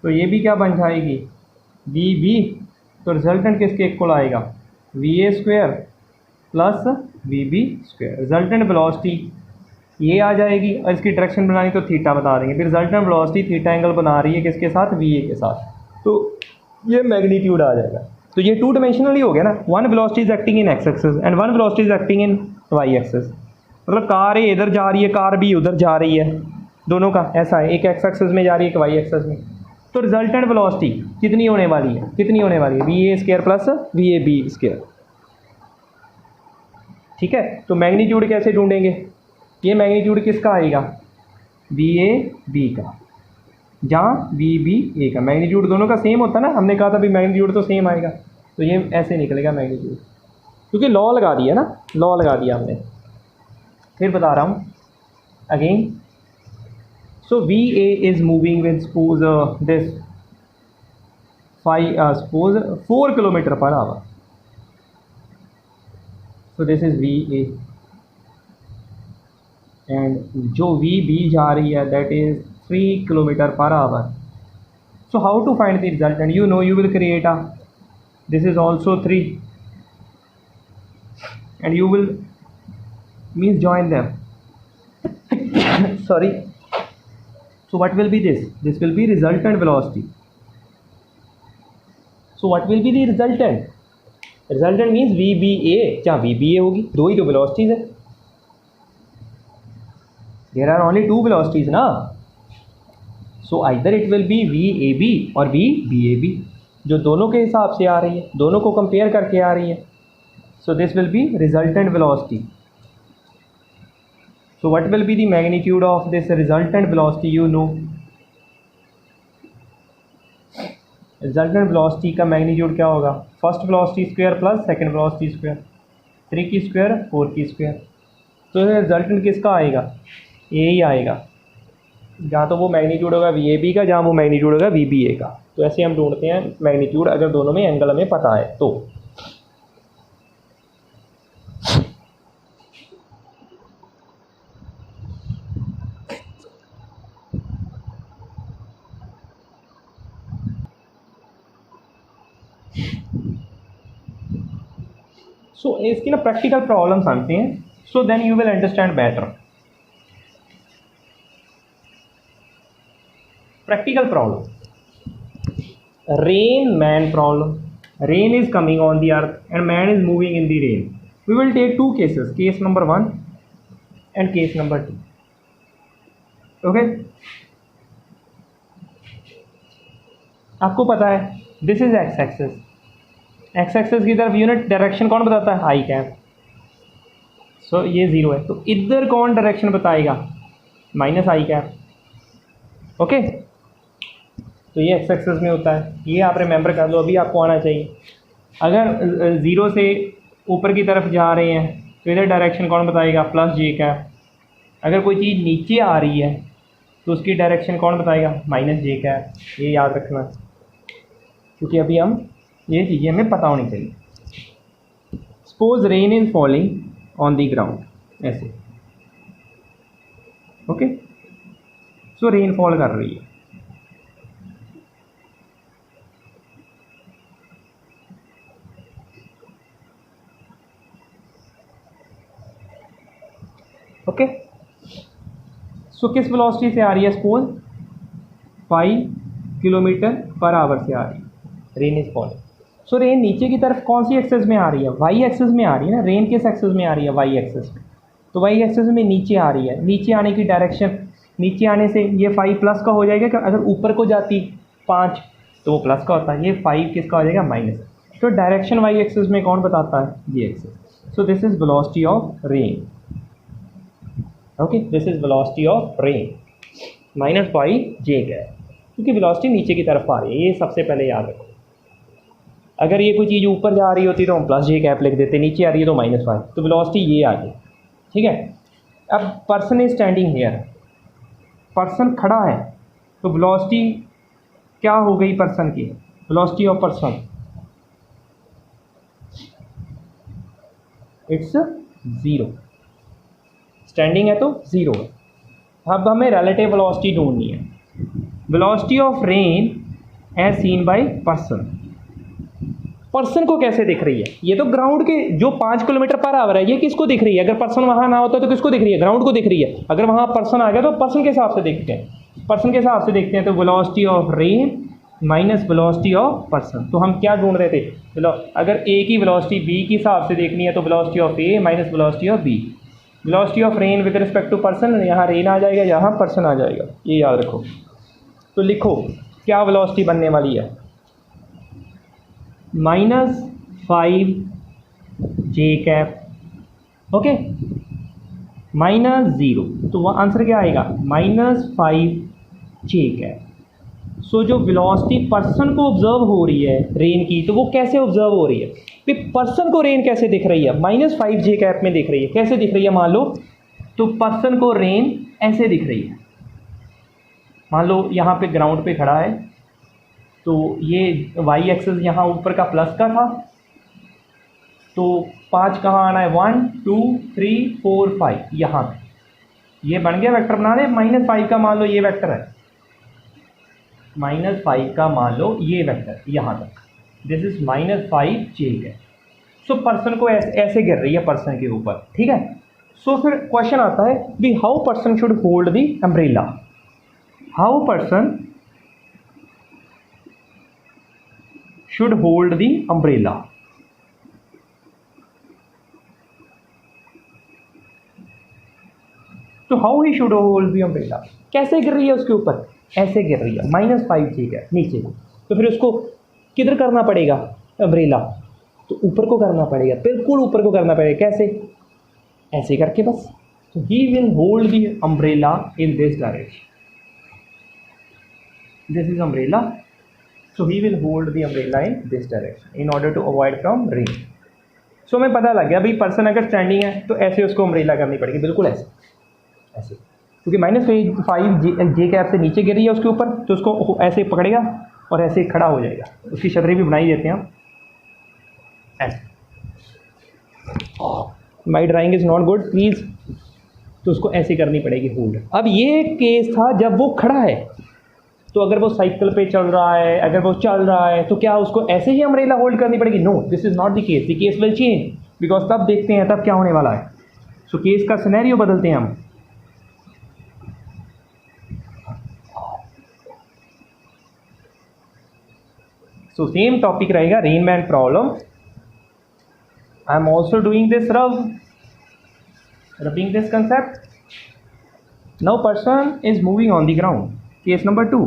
तो ये भी क्या बन जाएगी वी बी। तो रिजल्टेंट किसके इक्वल आएगा, v A square plus v B square. Resultant velocity ये आ जाएगी और इसकी डायरेक्शन बनानी तो थीटा बता देंगे। फिर रिजल्टेंट वेलोसिटी थीटा एंगल बना रही है किसके साथ, वी ए के साथ, तो ये मैग्नीट्यूड आ जाएगा। तो ये 2 डायमेंशनल ही हो गया ना। One velocity is acting in x axis and one velocity is acting in y axis. मतलब कार ए इधर जा रही है, कार बी उधर जा रही है, दोनों का ऐसा है, एक एक्स एक्सिस में जा रही है एक वाई एक्सिस में। तो रिजल्टेंट वेलोसिटी कितनी होने वाली है, कितनी होने वाली है, v A square plus v A B square, ठीक है। तो मैग्नीट्यूड कैसे ढूंढेंगे, ये मैग्नीट्यूड किसका आएगा, वी ए बी का, जहाँ वी बी ए का। मैग्नीट्यूड दोनों का सेम होता है ना, हमने कहा था भी मैग्नीट्यूड तो सेम आएगा। तो ये ऐसे निकलेगा मैग्नीट्यूड, क्योंकि लॉ लगा दिया ना, लॉ लगा दिया हमने। फिर बता रहा हूँ again. So V A is moving with suppose this 4 kilometre per hour. So this is V A and जो वी बी जा रही है that is 3 kilometre per our. So how to find the resultant? You know, you will create a, this is also 3 and you will means join them. Sorry. So what will be this? This will be resultant velocity. So what will be the resultant? Resultant means VBA. क्या VBA होगी, दो ही तो velocities है. There are only 2 velocities ना. So either it will be VAB और VBAB, जो दोनों के हिसाब से आ रही है, दोनों को कंपेयर करके आ रही है. So this will be resultant velocity. So what will be the magnitude of this resultant velocity? You know, resultant velocity का magnitude क्या होगा, first velocity square plus second velocity square, 3 की स्क्वायर 4 की स्क्वायर. तो resultant किसका आएगा, यही आएगा, जहाँ तो वो मैग्नीट्यूड होगा VAB का, जहाँ वो मैग्नीट्यूड होगा VBA का. तो ऐसे हम ढूंढते हैं मैग्नीट्यूड अगर दोनों में एंगल हमें पता है तो. सो इसकी ना प्रैक्टिकल प्रॉब्लम्स आते हैं, so then you will understand better. Practical problem, rain man problem. Rain is coming on the earth and man is moving in the rain. We will take two cases, case number 1 and case number 2. Okay, आपको पता है this is x axes, x axes की तरफ unit direction कौन बताता है, आई cap. सो ये 0 है, तो इधर कौन डायरेक्शन बताएगा, माइनस आई कैप। ओके, तो ये एक्स एक्सेस में होता है, ये आप रिमेंबर कर लो, अभी आपको आना चाहिए। अगर 0 से ऊपर की तरफ जा रहे हैं तो इधर डायरेक्शन कौन बताएगा, प्लस जे कैप। अगर कोई चीज़ नीचे आ रही है तो उसकी डायरेक्शन कौन बताएगा, माइनस जे कैप। ये याद रखना, क्योंकि अभी हम ये चीज़ें हमें पता होनी चाहिए। Suppose rain is falling on the ground, ऐसे। ओके, सो रेन फॉल कर रही है, ओके। सो किस वेलोसिटी से आ रही है, सपोज 5 किलोमीटर पर आवर से आ रही है, rain is falling. So rain नीचे की तरफ कौन सी एक्सेस में आ रही है, वाई एक्सेस में आ रही है ना। रेन किस एक्सेस में आ रही है, वाई एक्सेस में। तो वाई एक्सेस में नीचे आ रही है, नीचे आने की डायरेक्शन, नीचे आने से ये 5 प्लस का हो जाएगा। अगर ऊपर को जाती 5 तो वो प्लस का होता है, ये 5 किसका हो जाएगा, माइनस। तो डायरेक्शन वाई एक्सेस में कौन बताता है, ये axes. So this is velocity of rain. Okay, this is velocity of rain minus by j cap, क्योंकि वेलोसिटी नीचे की तरफ आ रही है, ये सबसे पहले याद रखो। अगर ये कोई चीज़ ऊपर जा रही होती तो हम प्लस जे कैप लिख देते, नीचे आ रही है तो माइनस वाई, तो वेलोसिटी ये आ गई। ठीक है, अब person is standing here, person खड़ा है, तो वेलोसिटी क्या हो गई पर्सन की, velocity of person it's 0। Standing है तो 0 है। अब हमें रिलेटिव वेलोसिटी ढूंढनी है। Velocity of rain as seen by person, person को कैसे दिख रही है, ये तो ग्राउंड के जो 5 किलोमीटर पर आवर है, ये किसको दिख रही है। अगर पर्सन वहाँ ना होता तो किसको दिख रही है, ग्राउंड को दिख रही है। अगर वहाँ पर्सन आ गया तो पर्सन के हिसाब से देखते हैं, पर्सन के हिसाब से देखते हैं। तो velocity of rain minus velocity of person, तो हम क्या ढूंढ रहे थे, अगर ए की वेलोसिटी बी के हिसाब से देखनी है तो velocity of A minus velocity of B. Velocity of rain with respect to person, यहाँ रेन आ जाएगा, यहाँ पर्सन आ जाएगा, ये याद रखो। तो लिखो क्या वेलोसिटी बनने वाली है, -5 जे कैप। ओके, -0, तो वह आंसर क्या आएगा, -5 जे कैप। सो जो वेलोसिटी पर्सन को ऑब्जर्व हो रही है रेन की, तो वो कैसे ऑब्जर्व हो रही है, फिर पर्सन को रेन कैसे दिख रही है, -5 जे कैप में दिख रही है। कैसे दिख रही है, मान लो तो पर्सन को रेन ऐसे दिख रही है। मान लो यहाँ पे ग्राउंड पे खड़ा है, तो ये वाई एक्सेस यहाँ ऊपर का प्लस का था, तो 5 कहाँ आना है, 1 2 3 4 5, यहाँ पे ये बन गया वेक्टर बना दे। -5 का मान लो ये वेक्टर है, -5 का मान लो ये वेक्टर यहाँ तक, दिस इज -5 जे है। सो पर्सन को ऐसे गिर रही है पर्सन के ऊपर, ठीक है। सो फिर क्वेश्चन आता है भी how person should hold the umbrella, how person should hold the umbrella। तो how he should hold the umbrella, कैसे गिर रही है उसके ऊपर, ऐसे गिर रही है, -5 ठीक है नीचे को। तो फिर उसको किधर करना पड़ेगा अम्ब्रेला, तो ऊपर को करना पड़ेगा, बिल्कुल ऊपर को करना पड़ेगा। कैसे, ऐसे करके बस। तो he will hold the umbrella in this direction, this is umbrella। So he will hold the umbrella in this direction in order to avoid from rain। So हमें पता लग गया भाई पर्सन अगर स्टैंडिंग है तो ऐसे उसको अम्ब्रेला करनी पड़ेगी, बिल्कुल ऐसे ऐसे, क्योंकि -5 जे कैप से नीचे गिर रही है उसके ऊपर, तो उसको ऐसे पकड़ेगा और ऐसे खड़ा हो जाएगा। उसकी छतरी भी बनाई देते हैं हम ऐसे। माई drawing is not good please, तो उसको ऐसे करनी पड़ेगी होल्ड। अब ये केस था जब वो खड़ा है, तो अगर वो साइकिल पे चल रहा है, अगर वो चल रहा है, तो क्या उसको ऐसे ही अम्ब्रेला होल्ड करनी पड़ेगी, no this is not the case, the case will change. Because तब देखते हैं तब क्या होने वाला है। सो केस का सिनेरियो बदलते हैं हम। सो सेम टॉपिक रहेगा, Rain Man problem. I am also doing this rubbing this concept. Now person is moving on the ground. Case number 2.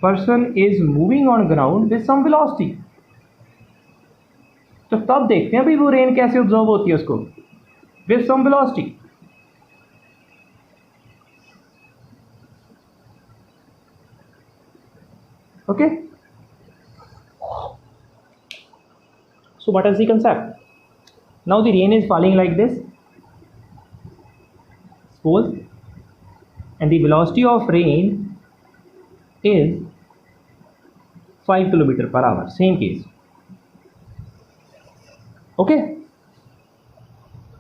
Person is moving on ground with some velocity. तो तब देखते हैं भाई वो रेन कैसे observe होती है उसको, with some velocity. Okay. So what is the concept? Now the rain is falling like this. Suppose, and the velocity of rain is 5 km/h. Same case. Okay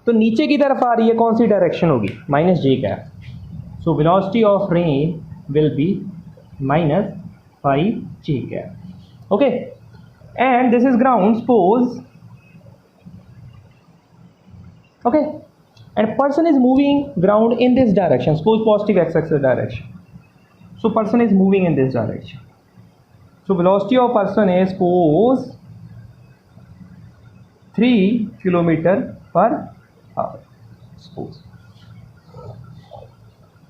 तो नीचे की तरफ आ रही है, कौन सी डायरेक्शन होगी? Minus J cap. So velocity of rain will be minus 5 J cap. Okay and this is ground, suppose. Okay and person is moving ground in this direction, suppose positive x axis direction. So person is moving in this direction. So velocity of person is suppose 3 km/h, suppose.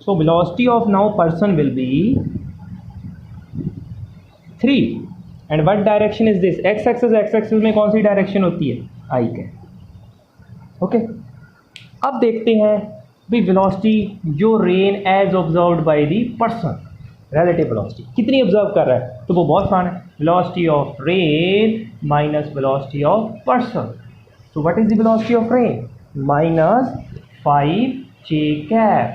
So velocity of now person will be 3, and what direction is this? X axis में कौन सी direction होती है? I के। Okay अब देखते हैं भी velocity जो rain as observed by the person, relative velocity कितनी ऑब्जर्व कर रहा है, तो वो बहुत आसान है, velocity of rain minus velocity of person. So what is the velocity of rain? Minus 5 j cap,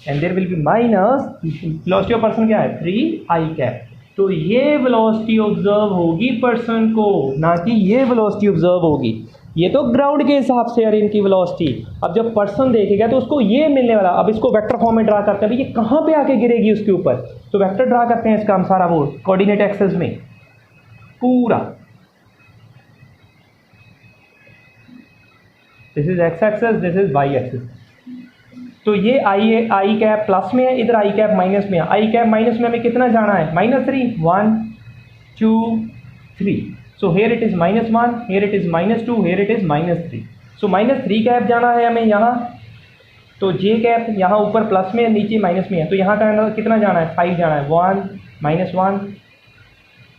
and there will be minus velocity of person क्या है? 3 I कैप। तो ये वेलोसिटी ऑब्जर्व होगी पर्सन को, ना कि ये वेलोसिटी ऑब्जर्व होगी। ये तो ग्राउंड के हिसाब से है इनकी वेलोसिटी। अब जब पर्सन देखेगा तो उसको ये मिलने वाला। अब इसको वेक्टर फॉर्म में ड्रा करते हैं, ये कहाँ पे आके गिरेगी उसके ऊपर, तो वेक्टर ड्रा करते हैं इसका हम सारा, वो कोऑर्डिनेट एक्सिस में पूरा। This is X axis, this is Y axis. तो ये आई कैप प्लस में है, इधर आई कैप माइनस में है। आई कैप माइनस में हमें कितना जाना है? -3, 1 2 3। So here it is -1, here it is -2, here it is -3. So -3 cap जाना है हमें यहाँ, तो j कैप यहाँ ऊपर प्लस में है, नीचे माइनस में है, तो यहाँ का कितना जाना है? 5 जाना है। 1 -1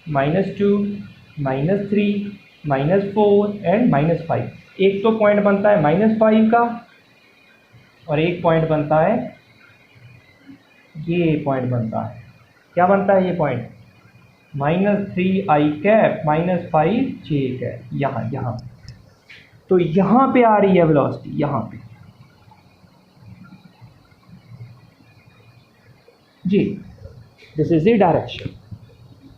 -2 -3 -4 एंड -5। एक तो पॉइंट बनता है -5 का, और एक पॉइंट बनता है, ये पॉइंट बनता है, क्या बनता है ये point? -3 I cap -5 j cap, यहाँ। तो यहाँ पे आ रही है वेलोसिटी, यहाँ पे जी। This is the direction.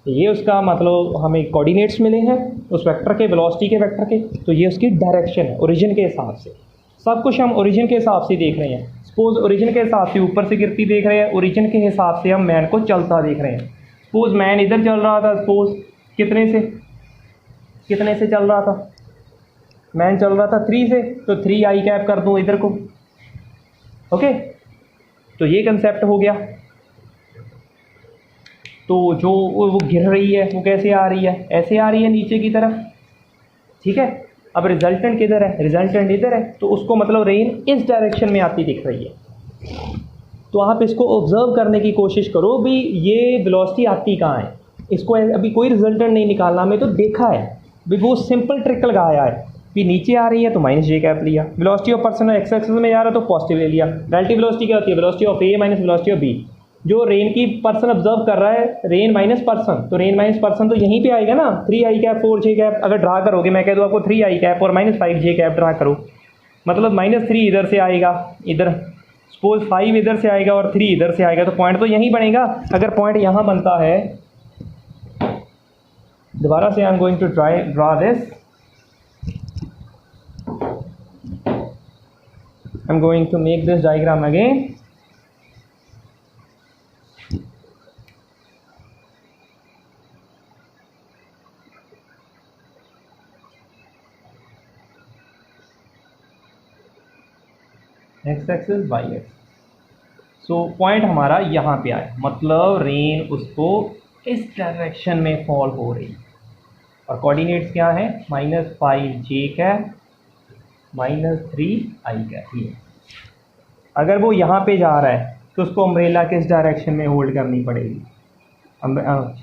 ये उसका मतलब हमें कोऑर्डिनेट्स मिले हैं उस वेक्टर के, वेलोसिटी के वेक्टर के, तो ये उसकी डायरेक्शन है ओरिजिन के हिसाब से। सब कुछ हम ओरिजिन के हिसाब से देख रहे हैं। सपोज ओरिजिन के हिसाब से ऊपर से गिरती देख रहे हैं, ओरिजिन के हिसाब से हम मैन को चलता देख रहे हैं। सपोज मैन इधर चल रहा था, सपोज कितने से चल रहा था? मैन चल रहा था 3 से, तो 3 I कैप कर दूँ इधर को। ओके तो ये कंसेप्ट हो गया। तो जो वो गिर रही है वो कैसे आ रही है? ऐसे आ रही है नीचे की तरफ, ठीक है। अब रिजल्टेंट किधर है? रिजल्टेंट इधर है, तो उसको मतलब रेन इस डायरेक्शन में आती दिख रही है। तो आप इसको ऑब्जर्व करने की कोशिश करो भी ये वेलोसिटी आती कहाँ है। इसको अभी कोई रिजल्टेंट नहीं निकालना, हमें तो देखा है भी वो सिंपल ट्रिक लगाया है कि नीचे आ रही है तो -j कैप लिया, velocity of person x axis में जा रहा है तो पॉजिटिव ले लिया। रिलेटिव वेलोसिटी क्या होती है? Velocity of A minus velocity of B. जो रेन की पर्सन ऑब्जर्व कर रहा है, रेन माइनस पर्सन, तो रेन माइनस पर्सन तो यहीं पे आएगा ना। 3 I कैप 4 j कैप अगर ड्रा करोगे, मैं कह दूँ आपको 3 I कैप और -5 j कैप ड्रा करो, मतलब -3 इधर से आएगा, इधर सपोज 5 इधर से आएगा और 3 इधर से आएगा, तो पॉइंट तो यहीं बनेगा। अगर पॉइंट यहाँ बनता है, दोबारा से I am going to draw this, I am going to make this diagram again. X axis Y axis. So point हमारा यहाँ पे आया, मतलब रेन उसको इस डायरेक्शन में फॉल हो रही है। और कोऑर्डिनेट्स क्या है, -5j कैप -3i कैप। ये अगर वो यहाँ पे जा रहा है तो उसको अम्ब्रेला किस डायरेक्शन में होल्ड करनी पड़ेगी,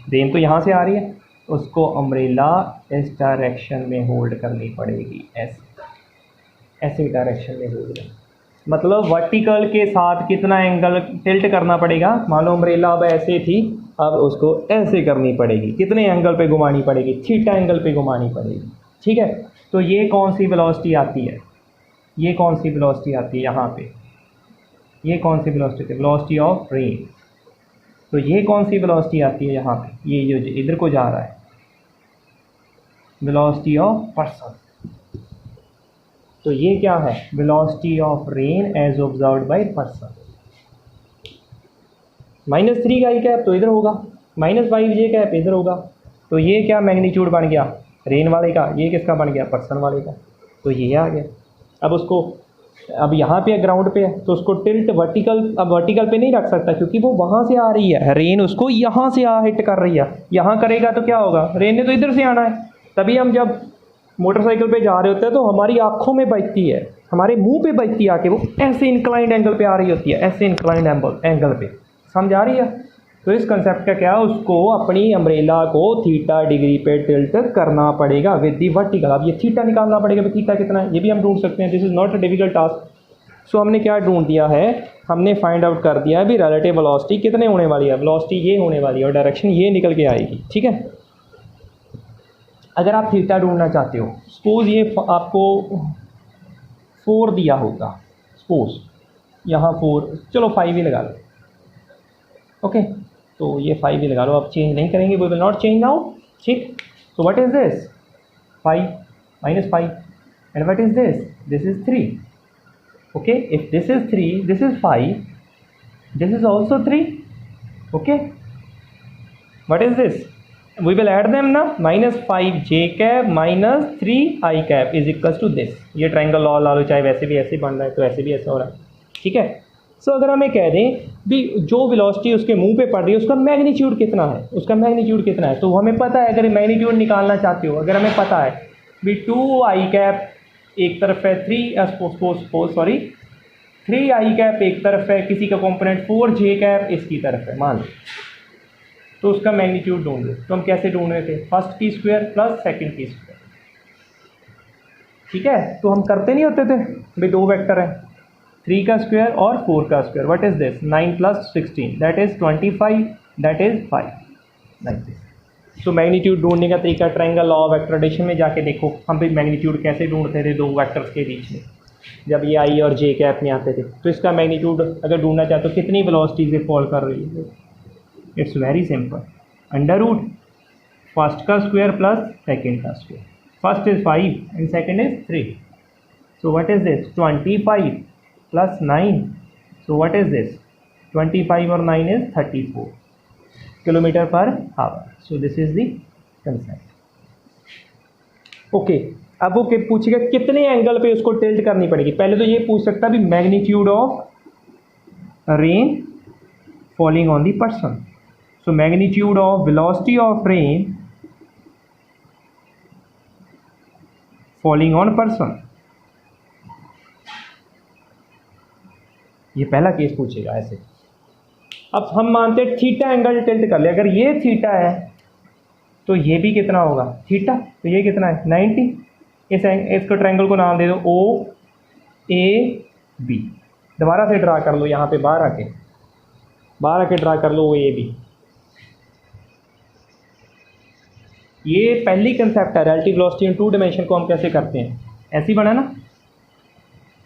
रेन तो यहाँ से आ रही है, उसको अम्ब्रेला इस डायरेक्शन में होल्ड करनी पड़ेगी, ऐसे डायरेक्शन में होल्ड करनी। मतलब वर्टिकल के साथ कितना एंगल टिल्ट करना पड़ेगा, मान लो अम्ब्रेला अब ऐसे थी, अब उसको ऐसे करनी पड़ेगी, कितने एंगल पे घुमानी पड़ेगी, थीटा एंगल पे घुमानी पड़ेगी। ठीक है, तो ये कौन सी वेलोसिटी आती है, ये कौन सी वेलोसिटी आती है यहाँ पे, ये कौन सी वेलोसिटी है, वेलोसिटी ऑफ रेन। तो ये कौन सी वेलोसिटी आती है यहाँ पे, ये जो इधर को जा रहा है, वेलोसिटी ऑफ पर्सन। तो ये क्या है, velocity of rain as observed by person. -3 का कैप तो इधर होगा, -5j कैप इधर होगा। तो ये क्या मैग्नीट्यूड बन गया रेन वाले का, ये किसका बन गया, पर्सन वाले का। तो ये आ गया। अब उसको, अब यहाँ पे ग्राउंड पे है तो उसको टिल्ट वर्टिकल, अब वर्टिकल पे नहीं रख सकता क्योंकि वो वहाँ से आ रही है, रेन उसको यहाँ से हिट कर रही है। यहाँ करेगा तो क्या होगा, रेन ने तो इधर से आना है। तभी हम जब मोटरसाइकिल पे जा रहे होते हैं तो हमारी आँखों में बजती है, हमारे मुंह पे बजती है आके, वो ऐसे इंक्लाइंड एंगल पे आ रही होती है, ऐसे इंक्लाइंड एंगल पे। समझ आ रही है। तो इस कंसेप्ट का क्या, उसको अपनी अम्ब्रेला को थीटा डिग्री पे टिल्ट करना पड़ेगा विद दी वर्टिकल। अब ये थीटा निकालना पड़ेगा, तो थीटा कितना है ये भी हम ढूंढ सकते हैं, this is not a difficult task. So हमने क्या ढूंढ दिया है, हमने फाइंड आउट कर दिया है भी रिलेटिव वेलोसिटी कितने होने वाली है, वेलोसिटी ये होने वाली है और डायरेक्शन ये निकल के आएगी। ठीक है, अगर आप थीटा ढूंढना चाहते हो, सपोज ये आपको 4 दिया होता, सपोज यहाँ 4, चलो 5 ही लगा लो। ओके, तो ये 5 ही लगा लो, अब चेंज नहीं करेंगे, we will not change now. ठीक, so what is this, 5 -5 and what is this, this is 3। Okay, if this is 3, this is 5, this is also 3। Okay, what is this, we will add them ना, -5j cap -3i cap is equal to this. ये triangle law ला लो, चाहे वैसे भी ऐसे बन रहा है तो ऐसे भी ऐसा हो रहा है। ठीक है, सो अगर हमें कह दें भी जो वेलोसिटी उसके मुंह पे पड़ रही है उसका मैग्नीट्यूड कितना है, उसका मैग्नीट्यूड कितना है, तो हमें पता है, अगर मैग्नीट्यूड निकालना चाहते हो, अगर हमें पता है भी 2i कैप एक तरफ है, 3i कैप एक तरफ है, किसी का कॉम्पोनेंट 4j कैप इसकी तरफ है मान लो, तो उसका मैग्नीट्यूड ढूंढ लो। तो हम कैसे ढूंढ रहे थे, फर्स्ट की स्क्वायर प्लस सेकंड की स्क्वायर। ठीक है, तो हम करते नहीं होते थे भाई, 2 वेक्टर हैं, 3 का स्क्वायर और 4 का square, what is this, 9 + 16 that is 25, that is 5, like this. So magnitude ढूंढने का तरीका, ट्रायंगल लॉ ऑफ वेक्टराइजेशन में जाके देखो हम भी मैग्नीट्यूड कैसे ढूंढते थे 2 वेक्टर्स के बीच में, जब ये आई और जे कैप में आते थे। तो इसका मैग्नीट्यूड अगर ढूंढना चाहते हो कितनी वेलोसिटी से फॉल कर रही है, it's very simple, under root first का स्क्वायर प्लस सेकेंड का square. First is 5 and second is 3, so what is this, 25 + 9, so what is this, 25 और 9 is 34 kilometre per hour. So this is the concept. Okay, अब वो पूछेगा कितने angle पे उसको tilt करनी पड़ेगी। पहले तो ये पूछ सकता भी magnitude of rain falling on the person. So magnitude of velocity of rain falling on person, ये पहला केस पूछेगा ऐसे। अब हम मानते हैं थीटा एंगल टिल्ट कर ले, अगर ये थीटा है तो ये भी कितना होगा थीटा, तो ये कितना है 90। इसको ट्रायंगल को नाम दे दो OAB। दोबारा से ड्रा कर लो, यहाँ पे बाहर आके ड्रा कर लो OAB। ये पहली कंसेप्ट है, रिलेटिव वेलोसिटी इन 2 डायमेंशन को हम कैसे करते हैं, ऐसे ही बना ना,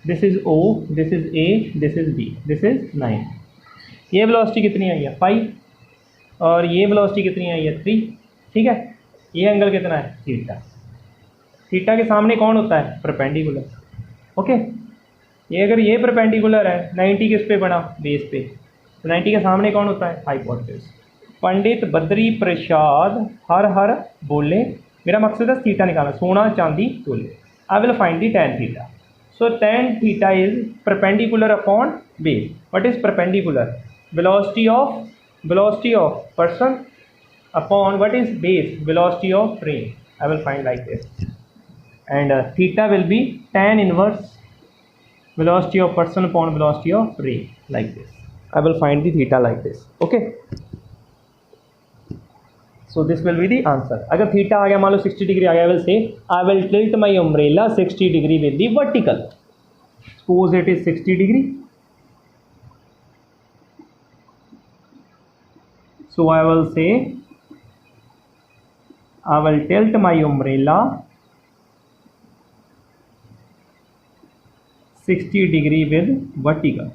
this is O, this is A, this is B, this is 9। ये वेलोसिटी कितनी आई है 5 और ये वेलोसिटी कितनी आई है 3। ठीक है, ये एंगल कितना है थीटा। थीटा के सामने कौन होता है, परपेंडिकुलर। ओके, ये अगर ये परपेंडिकुलर है, 90 किस पे बना, बेस पे, तो 90 के सामने कौन होता है, हाइपोटेन्यूज। पंडित बद्री प्रसाद हर हर बोले, मेरा मकसद है थीटा निकालना, सोना चांदी तोले। I will find the tan theta. So tan theta is perpendicular upon base. What is perpendicular? Velocity of person upon what is base? Velocity of rain. I will find like this, and theta will be tan inverse velocity of person upon velocity of ray, like this. I will find the theta like this. Okay, so this will be the answer. अगर theta आ गया, मान लो 60 degree आ गया, I will say I will tilt my umbrella 60 degree with the vertical. Suppose it is 60 degree. So I will say I will tilt my umbrella 60 degree with vertical.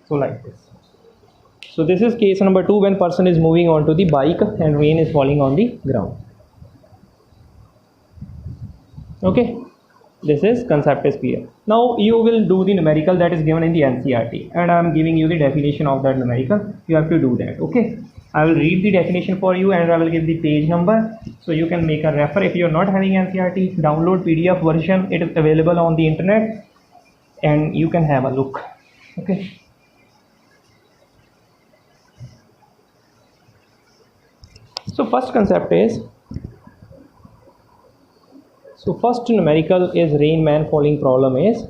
So like this. So this is case number 2, when person is moving on to the bike and rain is falling on the ground. Okay, this is concept is clear. Now you will do the numerical that is given in the NCERT, and I am giving you the definition of that numerical. You have to do that. Okay, I will read the definition for you and I will give the page number, so you can make a refer. If you are not having NCERT, download PDF version. It is available on the internet and you can have a look. Okay. So first concept is, so first numerical is rain man falling problem is,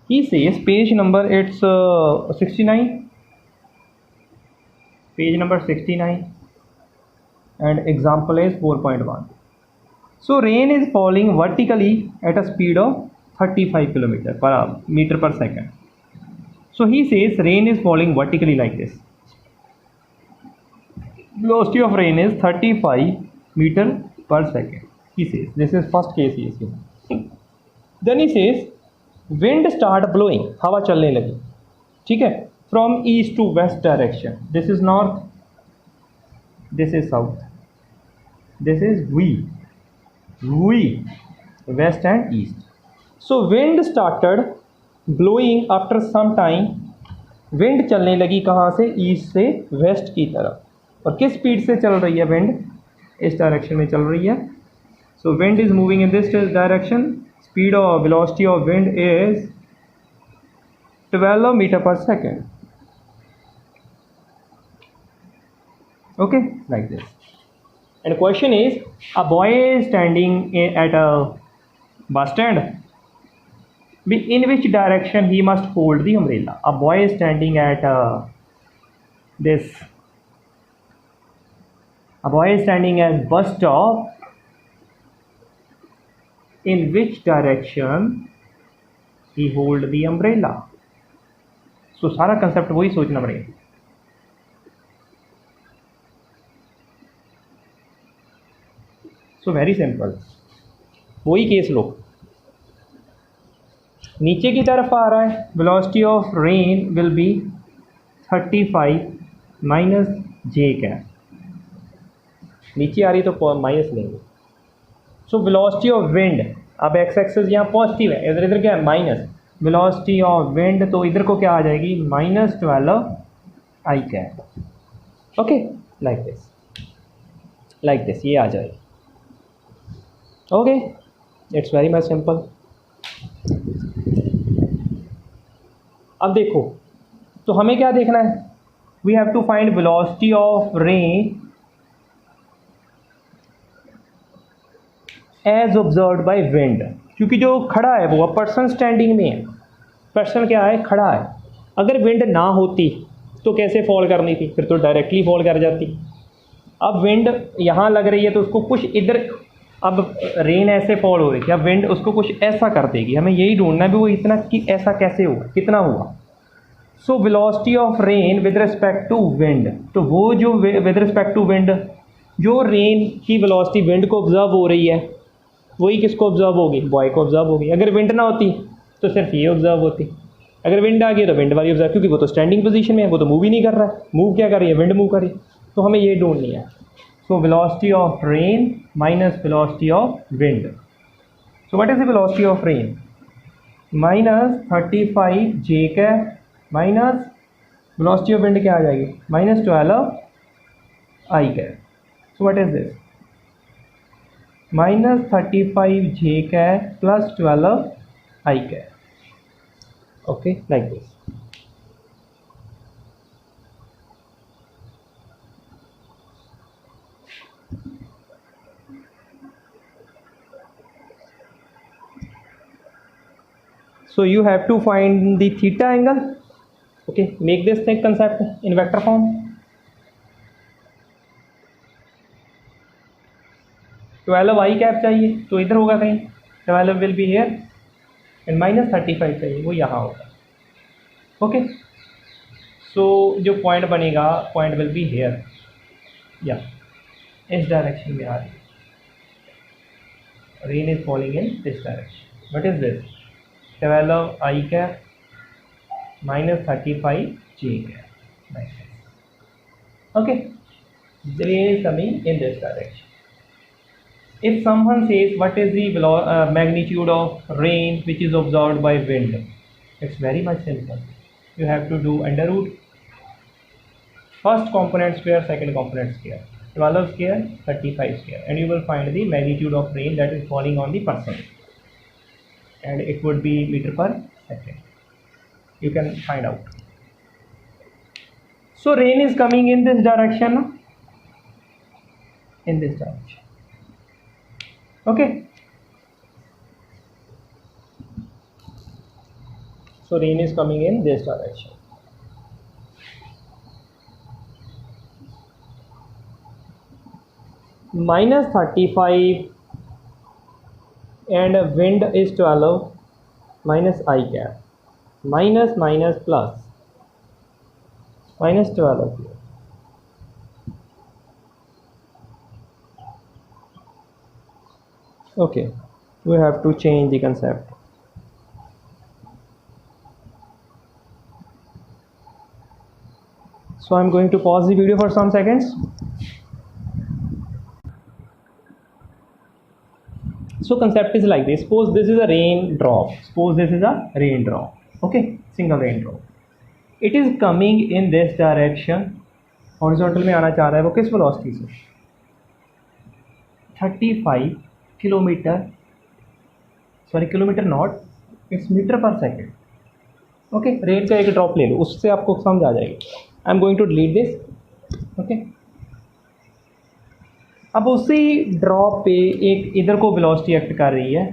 he says page number, it's 69, page number 69, and example is 4.1. So rain is falling vertically at a speed of 35 km per meter per second. So he says rain is falling vertically like this. Velocity of rain is 35 meter per second. He says this is first case he is given. Then he says wind start blowing, हवा चलने लगी, ठीक है, from east to west direction. This is north, this is south, this is V, west and east. So wind started blowing after some time. Wind चलने लगी कहाँ से? East से वेस्ट की तरफ. और किस स्पीड से चल रही है विंड? इस डायरेक्शन में चल रही है. So wind is moving in this direction. Speed of velocity of wind is 12 metre per second. Okay, like this. And question is, a boy is standing at a bus stand. In which direction he must hold the umbrella? A boy is standing at bus stop. In which direction he hold the umbrella? So सारा concept वही सोचना पड़ेगा. So very simple. वही case लो. नीचे की तरफ आ रहा है, velocity of rain will be 35 minus J cap. नीचे आ रही तो माइनस लेंगे. सो वेलोसिटी ऑफ विंड, अब एक्स एक्सेस यहाँ पॉजिटिव है, इधर इधर क्या है माइनस. वेलोसिटी ऑफ विंड तो इधर को क्या आ जाएगी? -12 I cap. Okay, like this ये आ जाएगी. Okay, it's very much simple. अब देखो, तो हमें क्या देखना है? We have to find velocity of rain as observed by wind. क्योंकि जो खड़ा है वो पर्सन स्टैंडिंग में है. पर्सन क्या है? खड़ा है. अगर विंड ना होती तो कैसे फॉल करनी थी? फिर तो डायरेक्टली फॉल कर जाती. अब विंड यहाँ लग रही है तो उसको कुछ इधर, अब रेन ऐसे फॉल हो रही थी, अब विंड उसको कुछ ऐसा कर देगी. हमें यही ढूंढना है भी वो इतना कि ऐसा कैसे हुआ, कितना हुआ. So velocity of rain with respect to wind, तो वो जो विद रिस्पेक्ट टू विंड, जो रेन की वेलोसिटी विंड को ऑब्जर्व हो रही है, वही किसको ऑब्जर्व होगी? बॉय को ऑब्जर्व होगी. अगर विंड ना होती तो सिर्फ ये ऑब्जर्व होती. अगर विंड आ गई तो विंड वाली ऑब्जर्व, क्योंकि वो तो स्टैंडिंग पोजीशन में है, वो तो मूव ही नहीं कर रहा है. मूव क्या कर रही है? विंड मूव कर रही है. तो हमें ये ढूंढनी है. So velocity of rain minus velocity of wind. So what is the velocity of rain? Minus 35 j cap minus velocity of wind क्या आ जाएगी? -12 I cap. So what is this? Minus 35 j cap plus 12 I cap. Okay, like this. So you have to find the theta angle. Okay, make this thing concept in vector form. 12 I cap चाहिए तो इधर होगा कहीं, 12 will be here, and minus 35 चाहिए वो यहाँ होगा. Okay, सो जो पॉइंट बनेगा, पॉइंट विल बी हेयर, या इस डायरेक्शन में आ रही है. Rain is falling in this direction. What is this? 12 I cap minus 35 J cap. Okay, rain is coming in this direction. If someone says what is the magnitude of rain which is absorbed by wind, it's very much simple. You have to do under root first component square, second component square, 12 square, 35 square, and you will find the magnitude of rain that is falling on the person, and it would be meter per second. You can find out. So rain is coming in this direction, in this direction. Okay, so rain is coming in this direction. Minus 35 and wind is 12 minus I cap, minus minus plus, minus 12 here. Okay, we have to change the concept. So I'm going to pause the video for some seconds. So concept is like this. Suppose this is a rain drop. Suppose this is a rain drop. Okay, single rain drop. It is coming in this direction. Horizontal में आना चाह रहा है वो किस velocity से? 35 kilometre, sorry kilometre not, it's metre per second. Okay, rain का एक ड्रॉप ले लो, उससे आपको समझ आ जाएगी. I am going to delete this. Okay, अब उसी ड्रॉप पे एक इधर को वेलोसिटी एक्ट कर रही है.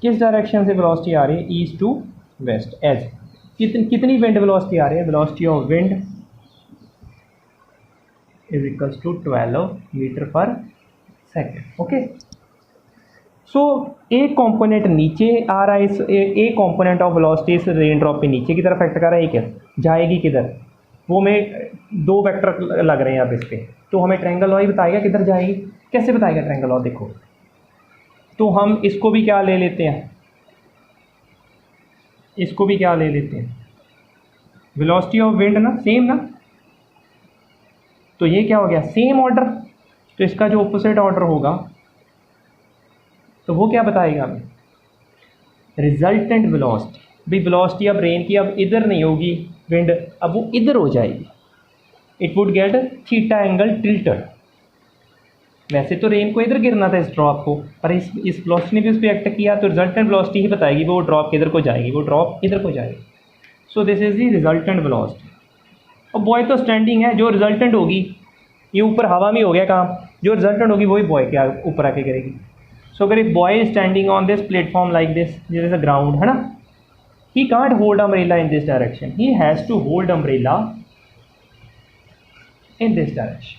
किस डायरेक्शन से वेलोसिटी आ रही है? East to west. एज कितनी विंड वेलोसिटी आ रही है? Velocity of wind is equals to 12 metre per second. Okay, so एक कंपोनेंट नीचे आ रहा है, इस एक कंपोनेंट ऑफ वेलोसिटी इस रेन ड्रॉप पे नीचे की तरफ एक्ट कर रहा है. क्या जाएगी किधर? वो में दो वेक्टर लग रहे हैं अब इस पे, तो हमें ट्रायंगल लॉ ही बताएगा किधर जाएगी. कैसे बताएगा ट्रायंगल लॉ? देखो, तो हम इसको भी क्या ले लेते हैं, इसको भी क्या ले लेते हैं, वेलोसिटी ऑफ विंड ना, सेम ना. तो ये क्या हो गया? Same order. तो इसका जो ऑपोजिट ऑर्डर होगा तो वो क्या बताएगा हमें? Resultant velocity. भाई वेलोसिटी अब रेन की अब इधर नहीं होगी विंड, अब वो इधर हो जाएगी. It would get theta angle tilted. वैसे तो रेन को इधर गिरना था इस ड्रॉप को, पर इस वेलोसिटी ने भी उस पर एक्ट किया, तो रिजल्टेंट वेलोसिटी ही बताएगी वो ड्रॉप किधर को जाएगी, वो ड्रॉप इधर को जाएगी. सो this is the resultant velocity. और बॉय तो स्टैंडिंग है, जो रिजल्टेंट होगी ये ऊपर हवा में हो गया काम, जो रिजल्टेंट होगी वही बॉय के ऊपर आके गिरेगी. सो अगर एक boy is standing on this platform like this, this is a ground है ना, he can't hold umbrella in this direction, he has to hold umbrella in this direction.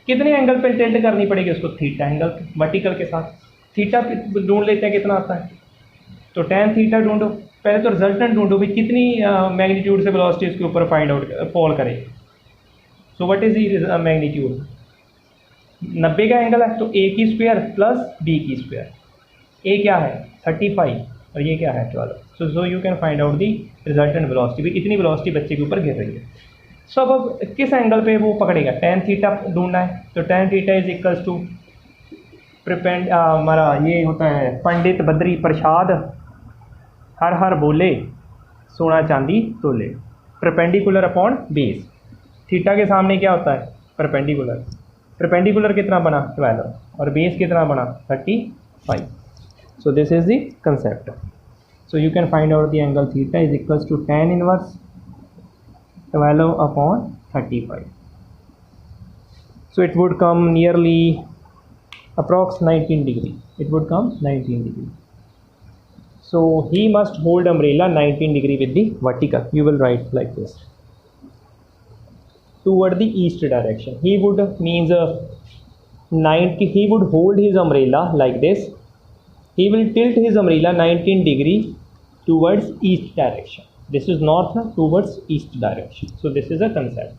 कितने एंगल पे टिल्ट करनी पड़ेगी उसको? थीटा एंगल वर्टिकल के साथ. Theta ढूंढ लेते हैं कितना आता है, तो tan थीटा ढूंढो. पहले तो रिजल्टेंट ढूंढो भी कितनी मैग्नीट्यूड से वेलोसिटी उसके ऊपर फाइंड आउट फॉल करे. सो व्हाट इज द मैग्नीट्यूड? 90 का एंगल है तो a की स्क्वायर प्लस b की स्क्वायर. a क्या है? 35 और ये क्या है? 12. सो you can find out the resultant velocity भी, कितनी वेलोसिटी बच्चे के ऊपर गिर रही है. सो अब किस एंगल पे वो पकड़ेगा? tan थीटा ढूंढना है, तो tan theta is equals to हमारा ये होता है पंडित बद्री प्रसाद हर हर बोले सोना चांदी तोले, परपेंडिकुलर अपॉन बेस. थीटा के सामने क्या होता है, परपेंडिकुलर। परपेंडिकुलर कितना बना 12 और बेस कितना बना 35। So this is the concept. So you can find out the angle theta is equals to tan inverse 12/35। So it would come nearly approx 19 degree. It would come 19 degree. So he must hold umbrella 19 degree with the vertical. You will write like this. Toward the east direction. He would means 90. He would hold his umbrella like this. He will tilt his umbrella 19 degree towards east direction. This is north towards east direction. So this is a concept.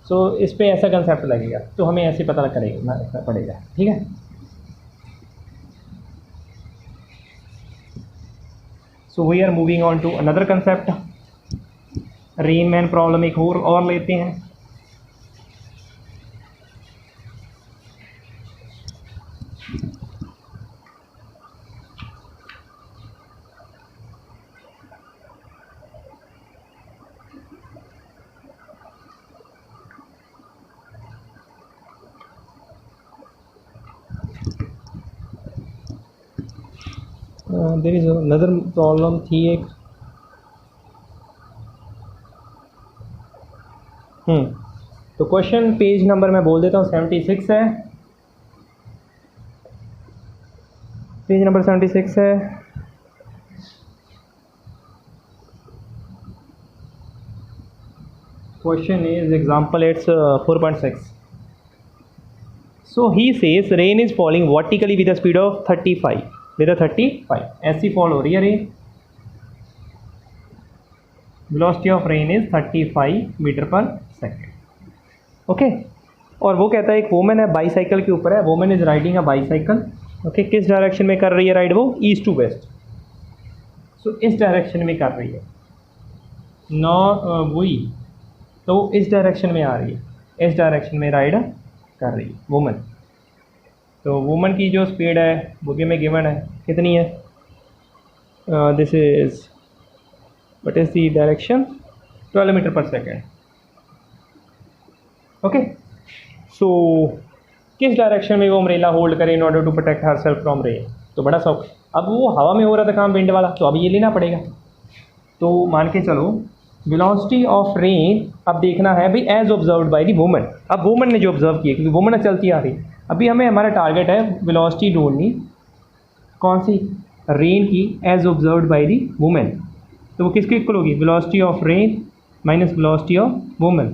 सो इस पे ऐसा concept लगेगा तो हमें ऐसे पता करेगा रखना पड़ेगा, ठीक है। So we are moving on to another concept. Rain man problem एक और लेते हैं। देयर इज अनदर प्रॉब्लम थी एक। तो क्वेश्चन पेज नंबर मैं बोल देता हूँ 76 है, पेज नंबर 76 है। Question is example it's 4.6। So he says rain is falling vertically with the speed of 35 with 35 ऐसी फॉल हो रही है rain. Velocity of rain is 35 metre per second. Okay, और वो कहता है एक वोमन है बाईसाइकिल के ऊपर है, woman is riding a bicycle. Okay, किस डायरेक्शन में कर रही है राइड वो, ईस्ट टू वेस्ट। सो इस डायरेक्शन में कर रही है नौ वही, तो इस डायरेक्शन में आ रही है, इस डायरेक्शन में राइड कर रही है वोमन। तो वुमन की जो स्पीड है वो भी हमें गिवन है, कितनी है, this is what is the direction 12 metre per second. Okay, so किस डायरेक्शन में वो अम्ब्रेला होल्ड करे in order to protect herself from rain. तो बड़ा शौक, अब वो हवा में हो रहा था काम विंड वाला, तो अब ये लेना पड़ेगा। तो मान के चलो वेलोसिटी ऑफ रेन अब देखना है भाई as observed by the woman. अब वुमन ने जो ऑब्जर्व किया, क्योंकि वुमन चलती आ रही, अभी हमें हमारा टारगेट है वेलोसिटी ढूंढनी कौन सी, रेन की as observed by the woman. तो वो किसके इक्वल होगी, velocity of rain minus velocity of woman.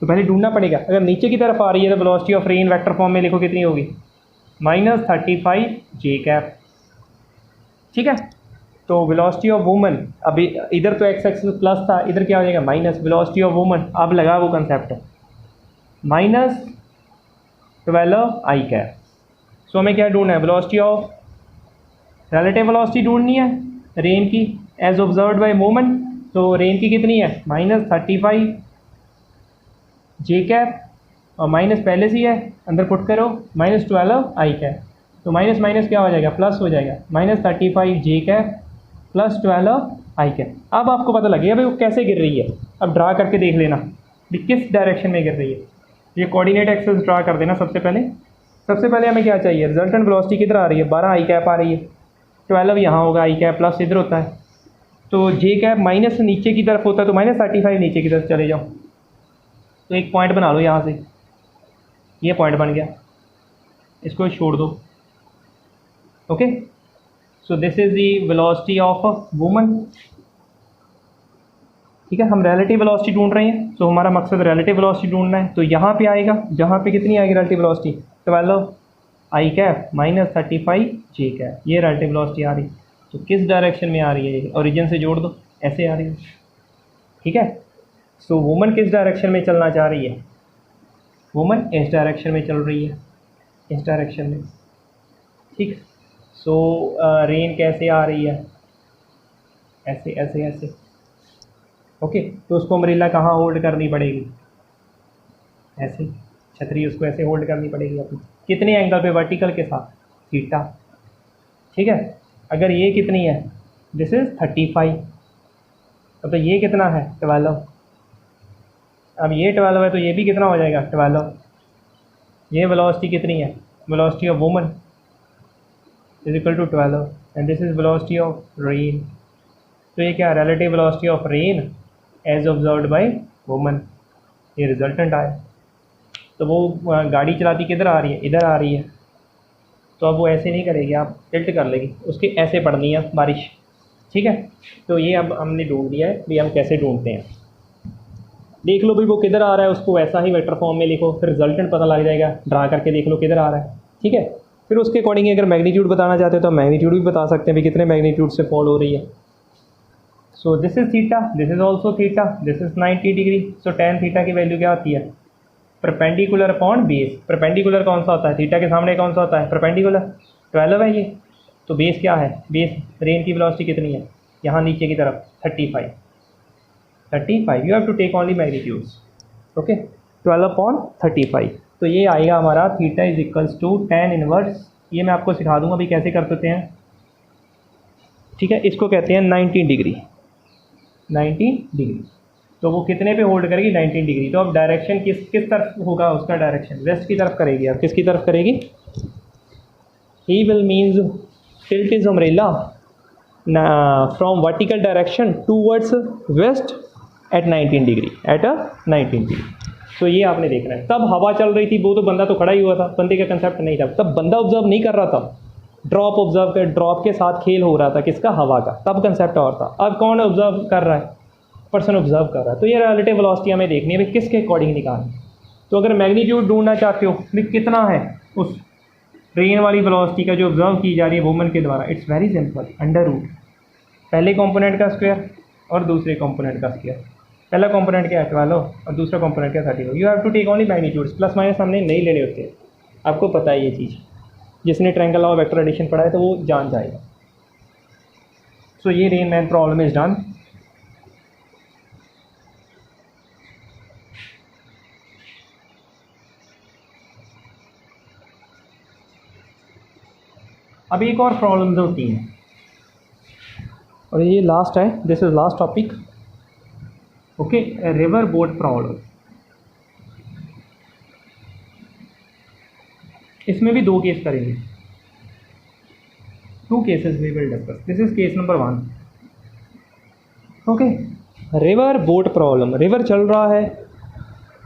तो पहले ढूंढना पड़ेगा, अगर नीचे की तरफ आ रही है तो velocity of rain vector form में लिखो कितनी होगी, -35 जे कैप, ठीक है। तो वेलोसिटी ऑफ वुमन, अभी इधर तो एक्स एक्सिस प्लस था, इधर क्या हो जाएगा माइनस, वेलोसिटी ऑफ वुमन अब लगा वो कंसेप्ट -12 आई कैप। सो हमें क्या ढूंढना है, वेलोसिटी ऑफ रिलेटिव वेलोसिटी ढूंढनी है रेन की एज ऑब्जर्व्ड बाय वुमन। तो रेन की कितनी है -35 जे कैप, और माइनस पहले से ही है, अंदर पुट करो -12 आई कैप। तो माइनस माइनस क्या हो जाएगा, प्लस हो जाएगा, -35 जे कैप प्लस 12 आई कैप। अब आपको पता लगेगा भाई वो कैसे गिर रही है। अब ड्रा करके देख लेना कि किस डायरेक्शन में गिर रही है। ये कोऑर्डिनेट एक्सिस ड्रा कर देना सबसे पहले। सबसे पहले हमें क्या चाहिए, रिजल्टेंट वेलोसिटी किधर आ रही है, 12 आई कैप आ रही है, 12 यहाँ होगा, आई कैप प्लस इधर होता है। तो जे कैप माइनस नीचे की तरफ होता है, तो -35 नीचे की तरफ चले जाओ। तो एक पॉइंट बना लो यहाँ से, ये पॉइंट बन गया, इसको छोड़ दो। Okay, so this is the velocity of woman, ठीक है। हम रिलेटिव वेलोसिटी ढूंढ रहे हैं, तो हमारा मकसद रिलेटिव वेलोसिटी ढूंढना है। तो यहाँ पे आएगा, जहाँ पे कितनी आएगी relative velocity, 12 I cap -35 J cap, ये रिलेटिव वेलोसिटी आ रही है। तो किस डायरेक्शन में आ रही है, ये ओरिजिन से जोड़ दो, ऐसे आ रही है, ठीक है। सो वुमन किस डायरेक्शन में चलना चाह रही है, वुमन इस डायरेक्शन में चल रही है, इस डायरेक्शन में, ठीक। सो रेन कैसे आ रही है, ऐसे ऐसे ऐसे, ओके। तो उसको अम्ब्रेला कहाँ होल्ड करनी पड़ेगी, ऐसे, छतरी उसको ऐसे होल्ड करनी पड़ेगी अपनी, कितने एंगल पे, वर्टिकल के साथ, थीटा, ठीक है। अगर ये कितनी है, दिस इज 35, तो ये कितना है 12, अब ये 12 है तो ये भी कितना हो जाएगा 12। ये वेलोसिटी कितनी है, velocity of woman is equal to 12 and this is velocity of rain. तो ये क्या, relative velocity of rain as observed by woman, ये रिजल्टेंट आया। तो वो गाड़ी चलाती किधर आ रही है, इधर आ रही है, तो अब वो ऐसे नहीं करेगी, आप टिल्ट कर लेगी, उसकी ऐसे पड़नी है बारिश, ठीक है। तो ये अब हमने ढूंढ लिया है भाई, हम कैसे ढूंढते हैं। देख लो भाई वो किधर आ रहा है, उसको वैसा ही वेक्टर फॉर्म में लिखो, फिर रिजल्टेंट पता लग जाएगा, ड्रा करके देख लो किधर आ रहा है, ठीक है। फिर उसके अकॉर्डिंग अगर मैग्नीट्यूड बताना चाहते हो तो मैग्नीट्यूड भी बता सकते हैं भाई कितने मैग्नीट्यूड से फॉल हो रही है। सो this is theta, this is also theta, this is 90 degree. So tan theta की वैल्यू क्या होती है, परपेंडिकुलर अपॉन बेस। परपेंडिकुलर कौन सा होता है, थीटा के सामने कौन सा होता है, परपेंडिकुलर, 12 है ये। तो बेस क्या है, बेस रेन की वेलोसिटी कितनी है, यहाँ नीचे की तरफ 35, you have to take only magnitudes, okay. 12/35, तो ये आएगा हमारा theta is equals to tan inverse. ये मैं आपको सिखा दूंगा अभी कैसे कर सकते हैं, ठीक है। इसको कहते हैं 90 डिग्री, 90 डिग्री। तो वो कितने पे होल्ड करेगी, 19 डिग्री। तो अब डायरेक्शन किस तरफ होगा, उसका डायरेक्शन वेस्ट की तरफ करेगी। अब किसकी तरफ करेगी, he will means tilt is umbrella from vertical direction towards west at 19 degree, at a 19 degree. तो ये आपने देखना है। तब हवा चल रही थी, वो तो बंदा तो खड़ा ही हुआ था, बंदे का कंसेप्ट नहीं था, तब बंदा ऑब्जर्व नहीं कर रहा था, ड्रॉप ऑब्जर्व कर, ड्रॉप के साथ खेल हो रहा था, किसका, हवा का, तब कंसेप्ट और था। अब कौन ऑब्जर्व कर रहा है, पर्सन ऑब्जर्व कर रहा है। तो ये रिलेटिव वेलोसिटी हमें देखनी है भाई किसके अकॉर्डिंग निकालनी। तो अगर मैग्नीट्यूड ढूंढना चाहते हो भाई कितना है उस रेन वाली वेलोसिटी का जो ऑब्जर्व की जा रही है वुमन के द्वारा, it's very simple, under root पहले कंपोनेंट का स्क्वायर और दूसरे कंपोनेंट का स्क्वायर। पहला कंपोनेंट क्या है 12 और दूसरा कंपोनेंट क्या 32। You have to take only magnitudes, plus minus हमने नहीं लेने होते, आपको पता है ये चीज़, जिसने triangle law of vector addition पढ़ा है तो वो जान जाएगा। सो ये rain man problem is done. अब एक और प्रॉब्लम्स होती हैं और ये लास्ट है, this is last topic, okay. River boat problem, इसमें भी 2 केस करेंगे, 2 cases we will discuss. This is case number 1, okay. River boat problem, river चल रहा है,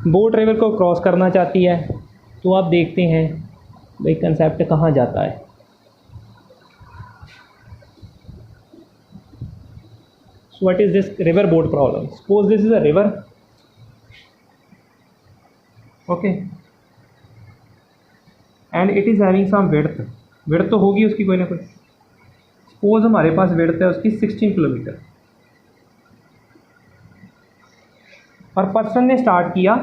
बोट रिवर को क्रॉस करना चाहती है, तो आप देखते हैं भाई कंसेप्ट कहाँ जाता है। So what is this river boat problem? Suppose this is a river, okay, and it is having some width, width तो होगी उसकी कोई ना कोई। Suppose हमारे पास width है उसकी 16 किलोमीटर, और पर्सन ने स्टार्ट किया,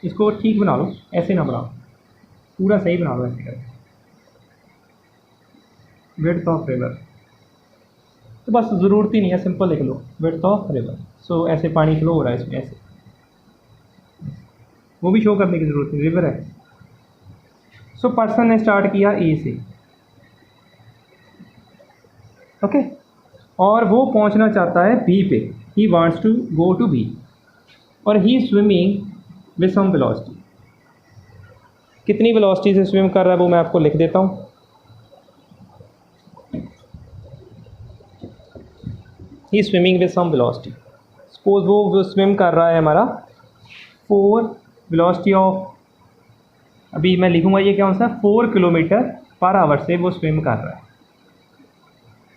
इसको ठीक बना लो, ऐसे ना बनाओ, पूरा सही बना लो ऐसे करके, width ऑफ रिवर, तो बस ज़रूरत ही नहीं है, सिंपल लिख लो विड्थ ऑफ रिवर। सो ऐसे पानी फ्लो हो रहा है इसमें, ऐसे, वो भी शो करने की ज़रूरत नहीं, रिवर है। सो पर्सन ने स्टार्ट किया ए से, ओके, और वो पहुंचना चाहता है बी पे, he wants to go to B, और he swimming with some velocity. कितनी वेलोसिटी से स्विम कर रहा है वो मैं आपको लिख देता हूँ। He swimming with some velocity, suppose वो स्विम कर रहा है हमारा 4 वेलोसिटी ऑफ, अभी मैं लिखूंगा ये क्या सा 4 किलोमीटर पर आवर से वो स्विम कर रहा है।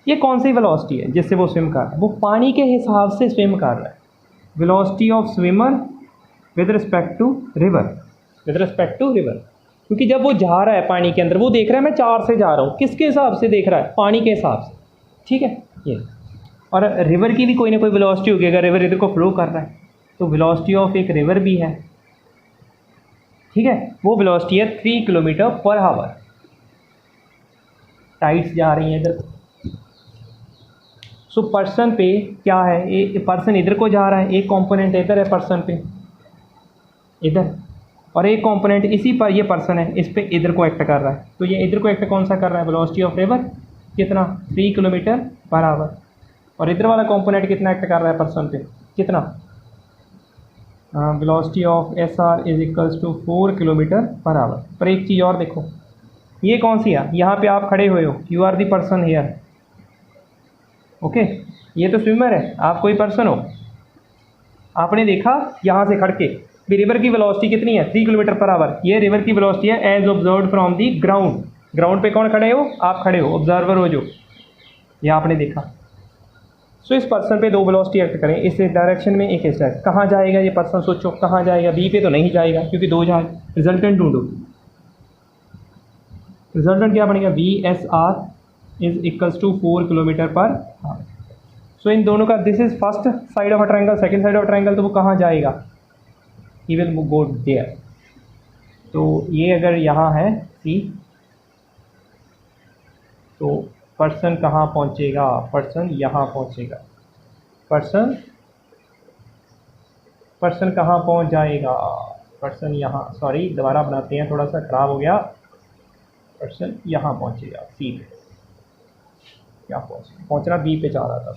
ये कौन सी वेलोसिटी है जिससे वो स्विम कर रहा है, वो पानी के हिसाब से स्विम कर रहा है। Velocity of swimmer with respect to river, with respect to river, क्योंकि जब वो जा रहा है पानी के अंदर, वो देख रहा है मैं 4 से जा रहा हूँ, किसके हिसाब से देख रहा है, पानी के हिसाब से, ठीक है ये। और रिवर की भी कोई ना कोई वेलोसिटी होगी, अगर रिवर इधर को फ्लो कर रहा है तो वेलोसिटी ऑफ एक रिवर भी है, ठीक है, वो वेलोसिटी है 3 किलोमीटर पर आवर। टाइड्स जा रही हैं इधर, सो पर्सन पे क्या है, एक पर्सन इधर को जा रहा है, एक कंपोनेंट इधर है पर्सन पे इधर, और एक कंपोनेंट इसी पर ये पर्सन है इस पे इधर को एक्ट कर रहा है। तो ये इधर को एक्ट कौन सा कर रहा है, वेलोसिटी ऑफ रिवर कितना 3 किलोमीटर पर आवर, और इधर वाला कंपोनेंट कितना एक्ट कर रहा है पर्सन पे, कितना velocity of S R is equals to 4 kilometre per hour. पर एक चीज़ और देखो, ये कौन सी है, यहाँ पे आप खड़े हुए हो, you are the person here, okay. ये तो स्विमर है, आप कोई पर्सन हो, आपने देखा यहाँ से खड़ के भी रिवर की वेलोसिटी कितनी है 3 किलोमीटर पर आवर। ये रिवर की वेलोसिटी है as observed from the ground. Ground पे कौन खड़े हो, आप खड़े हो, ऑब्जर्वर हो जो, ये आपने देखा। सो इस पर्सन पे दो वेलोसिटी एक्ट करें, इस डायरेक्शन में एक इस डायरेक्शन। कहाँ जाएगा ये पर्सन, सोचो कहाँ जाएगा, बी पे तो नहीं जाएगा क्योंकि दो जहाज। रिजल्टेंट ढूंढो, रिजल्टेंट क्या बनेगा, V S R is equals to 4 kilometre per hour. So इन दोनों का, this is first side of a triangle, second side of triangle, तो वो कहाँ जाएगा, ही विल गो देयर। तो ये अगर यहाँ है सी, तो पर्सन कहाँ पहुँचेगा, पर्सन यहाँ पहुँचेगा, पर्सन कहाँ पहुँच जाएगा, पर्सन यहाँ, सॉरी दोबारा बनाते हैं, थोड़ा सा ख़राब हो गया। पर्सन यहाँ पहुँचेगा सी पे, क्या पहुँचना बी पे जा रहा था,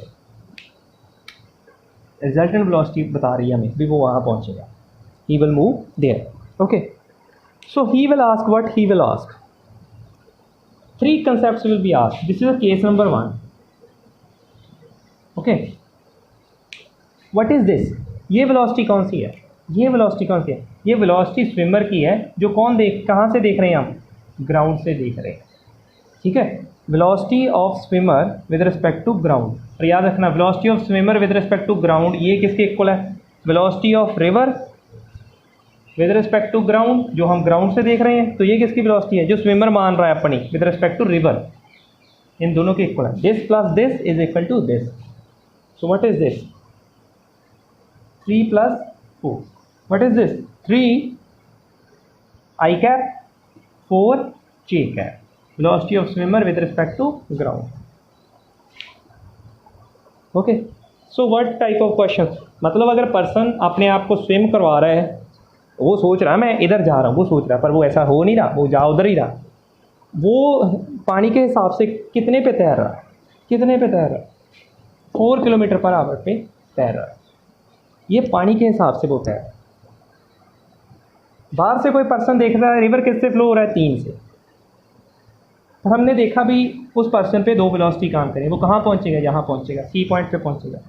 रिजल्टेंट वेलोसिटी बता रही है हमें भी वो वहाँ पहुँचेगा, he will move there, okay. So he will ask what, he will ask 3 concepts will be asked. This is a case number 1. Okay. What is this? ये वेलोसिटी कौन सी है, ये वेलोसिटी कौन सी है, ये वेलोसिटी स्विमर की है, जो कौन देख, कहाँ से देख रहे हैं हम, ग्राउंड से देख रहे हैं, ठीक है। Velocity of swimmer with respect to ground, और याद रखना velocity of swimmer with respect to ground ये किसके इक्वल है, velocity of river with respect to ground, जो हम ग्राउंड से देख रहे हैं, तो ये किसकी वेलोसिटी है, जो स्विमर मान रहा है अपनी, विद रिस्पेक्ट टू रिवर, इन दोनों के इक्वल है। This plus this is equal to this. So what is this, 3 + 4, what is this, 3 I cap 4 J cap, velocity of swimmer with respect to ground, okay. So what type of question, मतलब अगर person अपने आप को swim करवा रहा है, वो सोच रहा है मैं इधर जा रहा हूँ, वो सोच रहा है, पर वो ऐसा हो नहीं रहा, वो जा उधर ही रहा, वो पानी के हिसाब से कितने पे तैर रहा है, कितने पे तैर रहा है, 4 किलोमीटर पर आवर पे तैर रहा है, ये पानी के हिसाब से वो तैर रहा है। बाहर से कोई पर्सन देख रहा है रिवर किससे फ्लो हो रहा है, 3 से, पर हमने देखा भी उस पर्सन पे 2 वेलोसिटी काम करें, वो कहाँ पहुँचेगा, यहाँ पहुँचेगा, सी पॉइंट पे पहुँचेगा।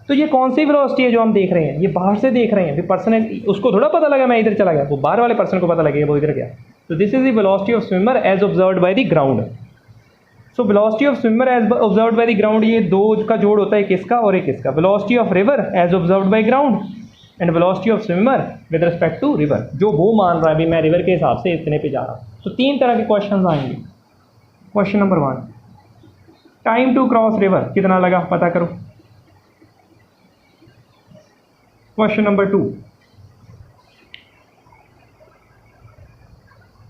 तो ये कौन सी वेलोसिटी है जो हम देख रहे हैं, ये बाहर से देख रहे हैं, पर्सन है, उसको थोड़ा पता लगा मैं इधर चला गया, वो बाहर वाले पर्सन को पता लगेगा वो इधर गया। तो this is the velocity of swimmer as observed by the ground. So velocity of swimmer as observed by the ground, ये दो का जोड़ होता है, किसका और एक किसका, velocity of river as observed by ground and velocity of swimmer with respect to river, जो वो मान रहा है भी मैं रिवर के हिसाब से इतने पे जा रहा हूँ। तो 3 तरह के क्वेश्चन आएंगे। Question number 1, time to cross river कितना लगा पता करो। क्वेश्चन नंबर 2,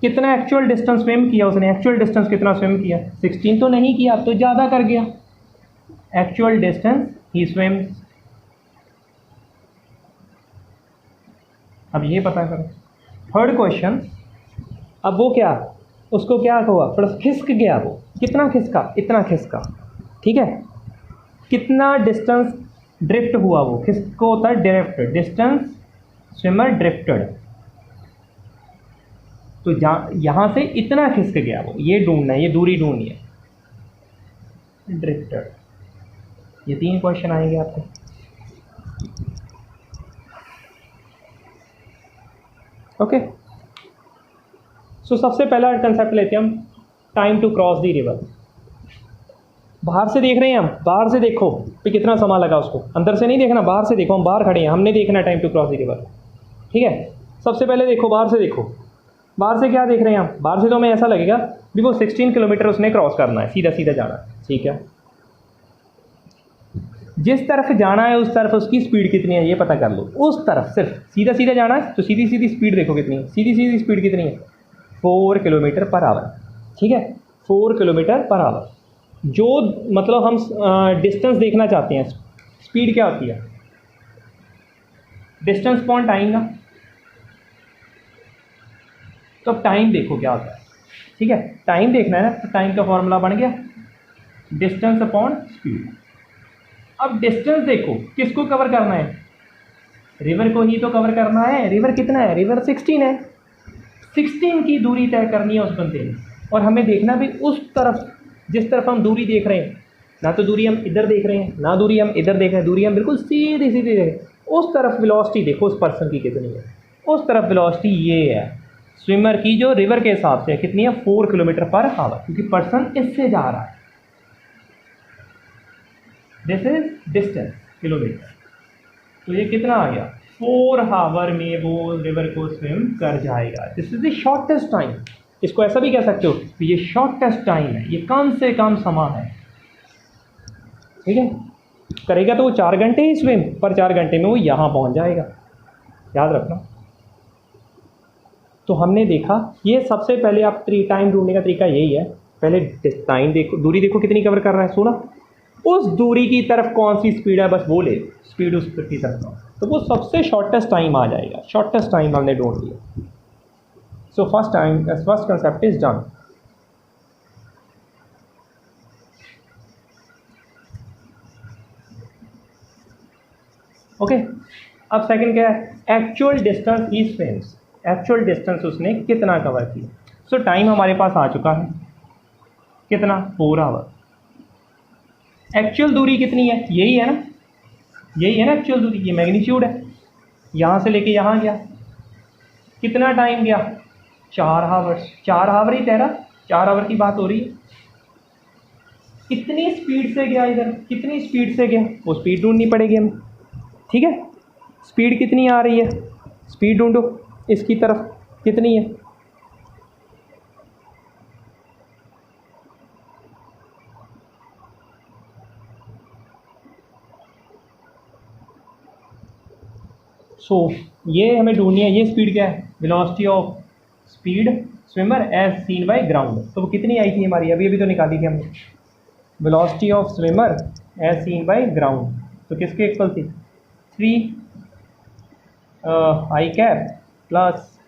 कितना एक्चुअल डिस्टेंस स्विम किया उसने, एक्चुअल डिस्टेंस कितना स्विम किया, 16 तो नहीं किया, अब तो ज़्यादा कर गया, एक्चुअल डिस्टेंस ही स्विम्स, अब ये पता करो। थर्ड क्वेश्चन, अब वो क्या, उसको क्या हुआ, थोड़ा खिसक गया, वो कितना खिसका, इतना खिसका, ठीक है, कितना डिस्टेंस ड्रिफ्ट हुआ, वो किसको होता है ड्रिफ्ट, डिस्टेंस स्विमर ड्रिफ्टेड, तो यहाँ से इतना खिसक गया वो, ये ढूंढना है, ये दूरी ढूंढनी है, ड्रिफ्टेड। ये 3 क्वेश्चन आएंगे आपको। ओके, सो सबसे पहला कंसेप्ट लेते हैं हम, time to cross the river. बाहर से देख रहे हैं हम, बाहर से देखो कि कितना समय लगा उसको, अंदर से नहीं देखना, बाहर से देखो, हम बाहर खड़े हैं, हमने देखना time to cross the river, ठीक है। सबसे पहले देखो, बाहर से देखो, बाहर से क्या देख रहे हैं हम, बाहर से तो हमें ऐसा लगेगा भी वो 16 किलोमीटर उसने क्रॉस करना है, सीधा सीधा जाना है, ठीक है। जिस तरफ जाना है उस तरफ उसकी स्पीड कितनी है ये पता कर लो, उस तरफ सिर्फ सीधा सीधा जाना है तो सीधी सीधी स्पीड देखो कितनी है, सीधी सीधी स्पीड कितनी है, 4 किलोमीटर पर आवर, ठीक है, 4 किलोमीटर पर आवर। जो मतलब हम डिस्टेंस देखना चाहते हैं, स्पीड क्या होती है, डिस्टेंस अपॉन टाइम ना, तो अब टाइम देखो क्या होता है, ठीक है, टाइम देखना है ना, तो टाइम का फॉर्मूला बन गया डिस्टेंस अपॉन स्पीड। अब डिस्टेंस देखो किसको कवर करना है, रिवर को ही तो कवर करना है। रिवर कितना है, रिवर 16 है, 16 की दूरी तय करनी है उस बंदे ने, और हमें देखना भी उस तरफ जिस तरफ हम दूरी देख रहे हैं, ना तो दूरी हम इधर देख रहे हैं ना दूरी हम इधर देख रहे हैं, दूरी हम बिल्कुल सीधी सीधी देख रहे हैं। उस तरफ वेलोसिटी देखो उस पर्सन की कितनी है, उस तरफ वेलोसिटी ये है स्विमर की जो रिवर के हिसाब से कितनी है 4 किलोमीटर पर आवर, क्योंकि पर्सन इससे जा रहा है। दिस इज डिस्टेंस किलोमीटर, तो ये कितना आ गया 4 आवर में वो रिवर को स्विम कर जाएगा। This is the shortest time. इसको ऐसा भी कह सकते हो कि ये शॉर्टेस्ट टाइम है, ये कम से कम समय है। ठीक है, करेगा तो वो 4 घंटे ही स्विम, पर 4 घंटे में वो यहाँ पहुँच जाएगा, याद रखना। तो हमने देखा ये सबसे पहले आप टाइम ढूंढने का तरीका यही है, पहले टाइम देखो, दूरी देखो कितनी कवर कर रहा है 16, उस दूरी की तरफ कौन सी स्पीड है बस वो ले, स्पीड उस की तरफ का, तो वो सबसे शॉर्टेस्ट टाइम आ जाएगा। शॉर्टेस्ट टाइम हमने ढूंढ लिया। So first concept is done. Okay, अब सेकंड क्या है, एक्चुअल डिस्टेंस ही स्विम्स, एक्चुअल डिस्टेंस उसने कितना कवर किया। सो टाइम हमारे पास आ चुका है कितना 4 आवर। एक्चुअल दूरी कितनी है, यही है ना, यही है ना एक्चुअल दूरी, ये मैग्नीट्यूड है, यहाँ से लेके यहाँ गया, कितना टाइम गया 4 आवर्स। 4 आवर ही तैरा, 4 आवर की बात हो रही है। कितनी स्पीड से गया इधर, कितनी स्पीड से गया, वो स्पीड ढूंढनी पड़ेगी हमें। ठीक है, स्पीड कितनी आ रही है, स्पीड ढूंढो इसकी तरफ कितनी है। सो ये हमें ढूंढनी है, ये स्पीड क्या है, velocity of speed swimmer as seen by ground. तो वो कितनी आई थी हमारी, अभी अभी तो निकाली थी हमने, velocity of swimmer as seen by ground, तो किसके इक्वल थी 3 I cap plus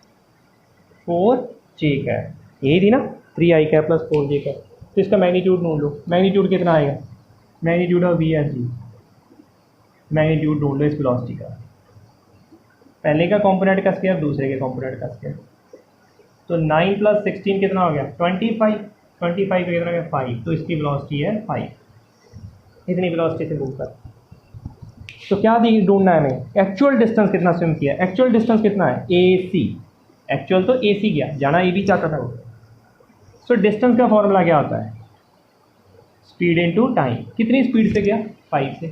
4 J cap, यही थी ना 3 I cap plus 4 J cap. तो इसका मैग्नीट्यूड ढूंढ लो, मैग्नीट्यूड कितना आएगा, magnitude of V S G, magnitude ढूंढ लो इस वेलोसिटी का, पहले का कंपोनेंट का स्क्वायर दूसरे के कंपोनेंट का स्क्वायर। तो 9 + 16 कितना हो गया 25, 25 का कितना हो गया 5, तो इसकी वेलोसिटी है 5, इतनी वेलोसिटी से मूव कर। तो क्या ढूंढना है हमें, एक्चुअल डिस्टेंस कितना स्विम किया, एक्चुअल डिस्टेंस कितना है AC, एक्चुअल तो AC गया, जाना AB चाहता था वो। सो डिस्टेंस का फॉर्मूला क्या होता है, स्पीड इनटू टाइम, कितनी स्पीड से गया 5 से,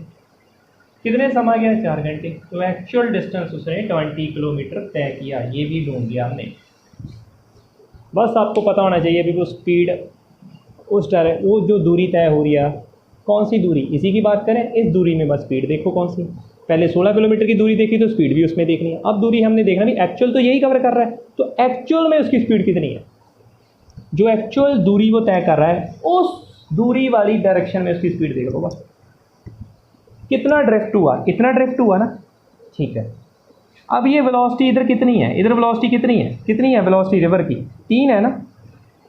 कितने समय गया 4 घंटे, तो एक्चुअल डिस्टेंस उसने 20 किलोमीटर तय किया, ये भी ढूंढ लिया हमने। बस आपको पता होना चाहिए अभी वो स्पीड उस डायरेक्ट वो जो दूरी तय हो रही है, कौन सी दूरी, इसी की बात करें, इस दूरी में बस स्पीड देखो कौन सी, पहले 16 किलोमीटर की दूरी देखी तो स्पीड भी उसमें देखनी है, अब दूरी हमने देखना भी एक्चुअल तो यही कवर कर रहा है, तो एक्चुअल में उसकी स्पीड कितनी है, जो एक्चुअल दूरी वो तय कर रहा है उस दूरी वाली डायरेक्शन में उसकी स्पीड देख लो बस, कितना ड्रिफ्ट हुआ, इतना ड्रिफ्ट हुआ ना। ठीक है, अब ये वेलोसिटी इधर कितनी है, इधर वेलोसिटी कितनी है वेलोसिटी रिवर की 3 है ना,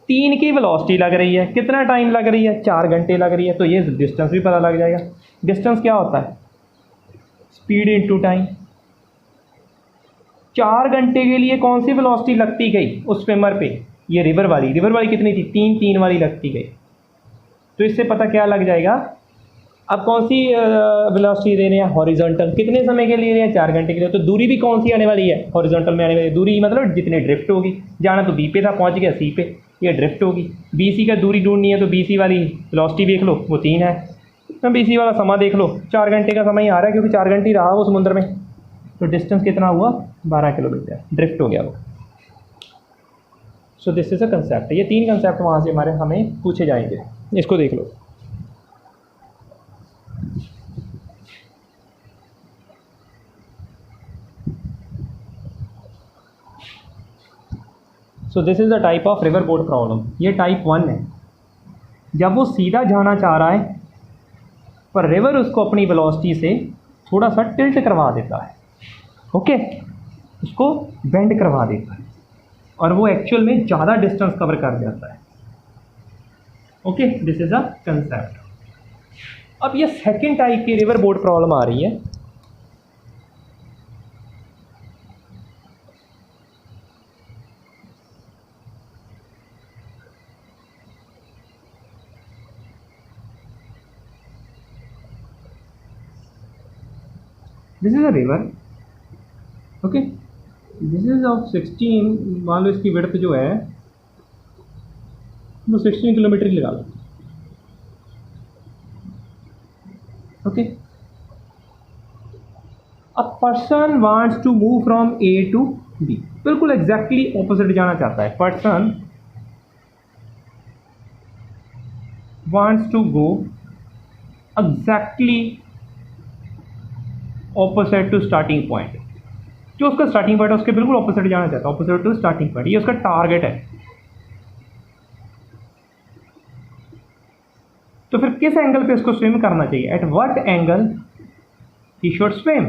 3 की वेलोसिटी लग रही है, कितना टाइम लग रही है 4 घंटे लग रही है, तो ये डिस्टेंस भी पता लग जाएगा। डिस्टेंस क्या होता है, स्पीड इनटू टाइम। 4 घंटे के लिए कौन सी वेलोसिटी लगती गई उस स्विमर पे, ये रिवर वाली कितनी थी 3 वाली लगती गई, तो इससे पता क्या लग जाएगा, अब कौन सी वेलोसिटी दे रहे हैं हॉरिजॉन्टल, कितने समय के लिए 4 घंटे के लिए, तो दूरी भी कौन सी आने वाली है हॉरिजॉन्टल में आने वाली दूरी, मतलब जितने ड्रिफ्ट होगी, जाना तो बी पे था पहुंच गया सी पे, ये ड्रिफ्ट होगी। BC का दूरी ढूंढनी है तो BC वाली वेलोसिटी देख लो वो 3 है, तो BC वाला समय देख लो 4 घंटे का समय ही आ रहा है क्योंकि 4 घंटे ही रहा वो समुद्र में, तो डिस्टेंस कितना हुआ 12 किलोमीटर, ड्रिफ्ट हो गया वो। सो दिस इज़ अ कंसेप्ट, ये 3 कंसेप्ट वहाँ से हमें पूछे जाएंगे, इसको देख लो। So this is the type of river boat problem, ये टाइप 1 है, जब वो सीधा जाना चाह रहा है पर रिवर उसको अपनी वेलोसिटी से थोड़ा सा टिल्ट करवा देता है, ओके, उसको बेंड करवा देता है और वो एक्चुअल में ज़्यादा डिस्टेंस कवर कर जाता है। Okay, this is a concept. अब ये सेकंड टाइप की रिवर बोट प्रॉब्लम आ रही है, this is a river, okay, this is of 16, मान लो इसकी विड्थ जो है वो 16 किलोमीटर ही लगा लो, okay. A person wants to move from A to B, बिल्कुल एग्जैक्टली ऑपोजिट जाना चाहता है। Person wants to go exactly opposite to starting point, जो उसका स्टार्टिंग पॉइंट है उसके बिल्कुल ऑपोजिट जाना चाहता है, ऑपोजिट टू स्टार्टिंग पॉइंट, ये उसका टारगेट है। तो फिर किस एंगल पे उसको स्विम करना चाहिए? At what angle he should swim,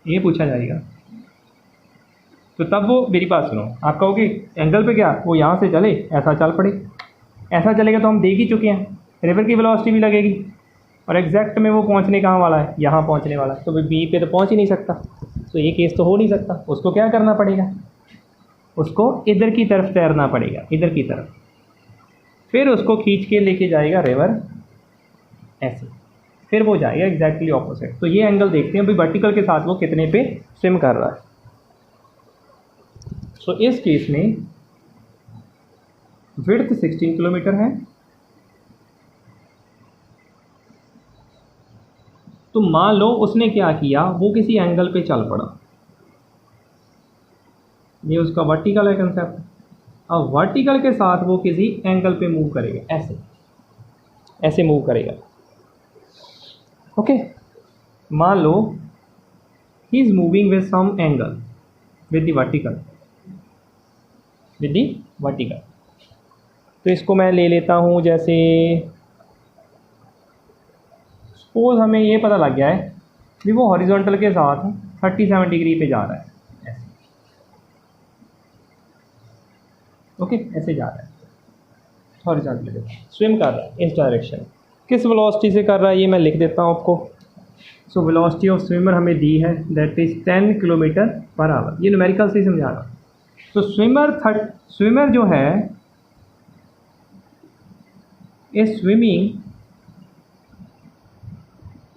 ये पूछा जाएगा। तो तब वो मेरी बात सुनो, आप कहोगे एंगल पे क्या, वो यहाँ से चले, ऐसा चल पड़े, ऐसा चलेगा तो हम देख ही चुके हैं, रिवर की वेलोसिटी भी लगेगी, और एग्जैक्ट में वो पहुँचने कहाँ वाला है, यहाँ पहुँचने वाला है, तो बी पे तो पहुँच ही नहीं सकता, तो ये केस तो हो नहीं सकता। उसको क्या करना पड़ेगा, उसको इधर की तरफ तैरना पड़ेगा, इधर की तरफ, फिर उसको खींच के लेके जाएगा रिवर ऐसे, फिर वो जाएगा एग्जैक्टली ऑपोजिट। तो ये एंगल देखते हैं अभी वर्टिकल के साथ वो कितने पे स्विम कर रहा है। सो इस केस में विड्थ 16 किलोमीटर है, तो मान लो उसने क्या किया, वो किसी एंगल पे चल पड़ा, ये उसका वर्टिकल है कंसेप्ट। अब वर्टिकल के साथ वो किसी एंगल पे मूव करेगा, ऐसे ऐसे मूव करेगा, ओके। मान लो he is moving with some angle with the vertical, with the vertical. तो इसको मैं ले लेता हूँ, जैसे सपोज हमें ये पता लग गया है कि वो हॉरिजॉन्टल के साथ 37 डिग्री पे जा रहा है, ऐसे, ओके, ऐसे जा रहा है हॉरिजॉन्टल के साथ, स्विम कर रहा है इस डायरेक्शन। किस वेलोसिटी से कर रहा है ये मैं लिख देता हूँ आपको। सो वेलोसिटी ऑफ स्विमर हमें दी है, that is 10 kilometre per hour, ये न्यूमेरिकल से समझा रहा हूँ। तो स्विमर जो है इज स्विमिंग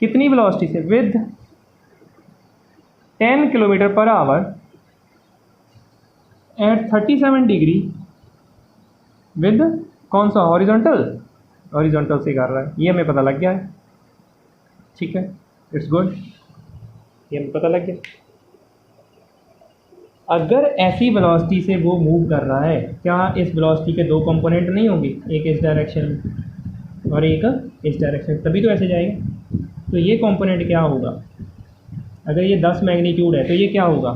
कितनी वेलोसिटी से, with 10 kilometre per hour at 37 degree, with कौन सा, हॉरिजॉन्टल, हॉरिजॉन्टल से कर रहा है, ये हमें पता लग गया है, ठीक है, इट्स गुड, ये हमें पता लग गया। अगर ऐसी वेलोसिटी से वो मूव कर रहा है, क्या इस वेलोसिटी के दो कंपोनेंट नहीं होंगे, एक इस डायरेक्शन में और एक इस डायरेक्शन, तभी तो ऐसे जाएगा। तो ये कंपोनेंट क्या होगा, अगर ये 10 मैग्नीट्यूड है तो ये क्या होगा,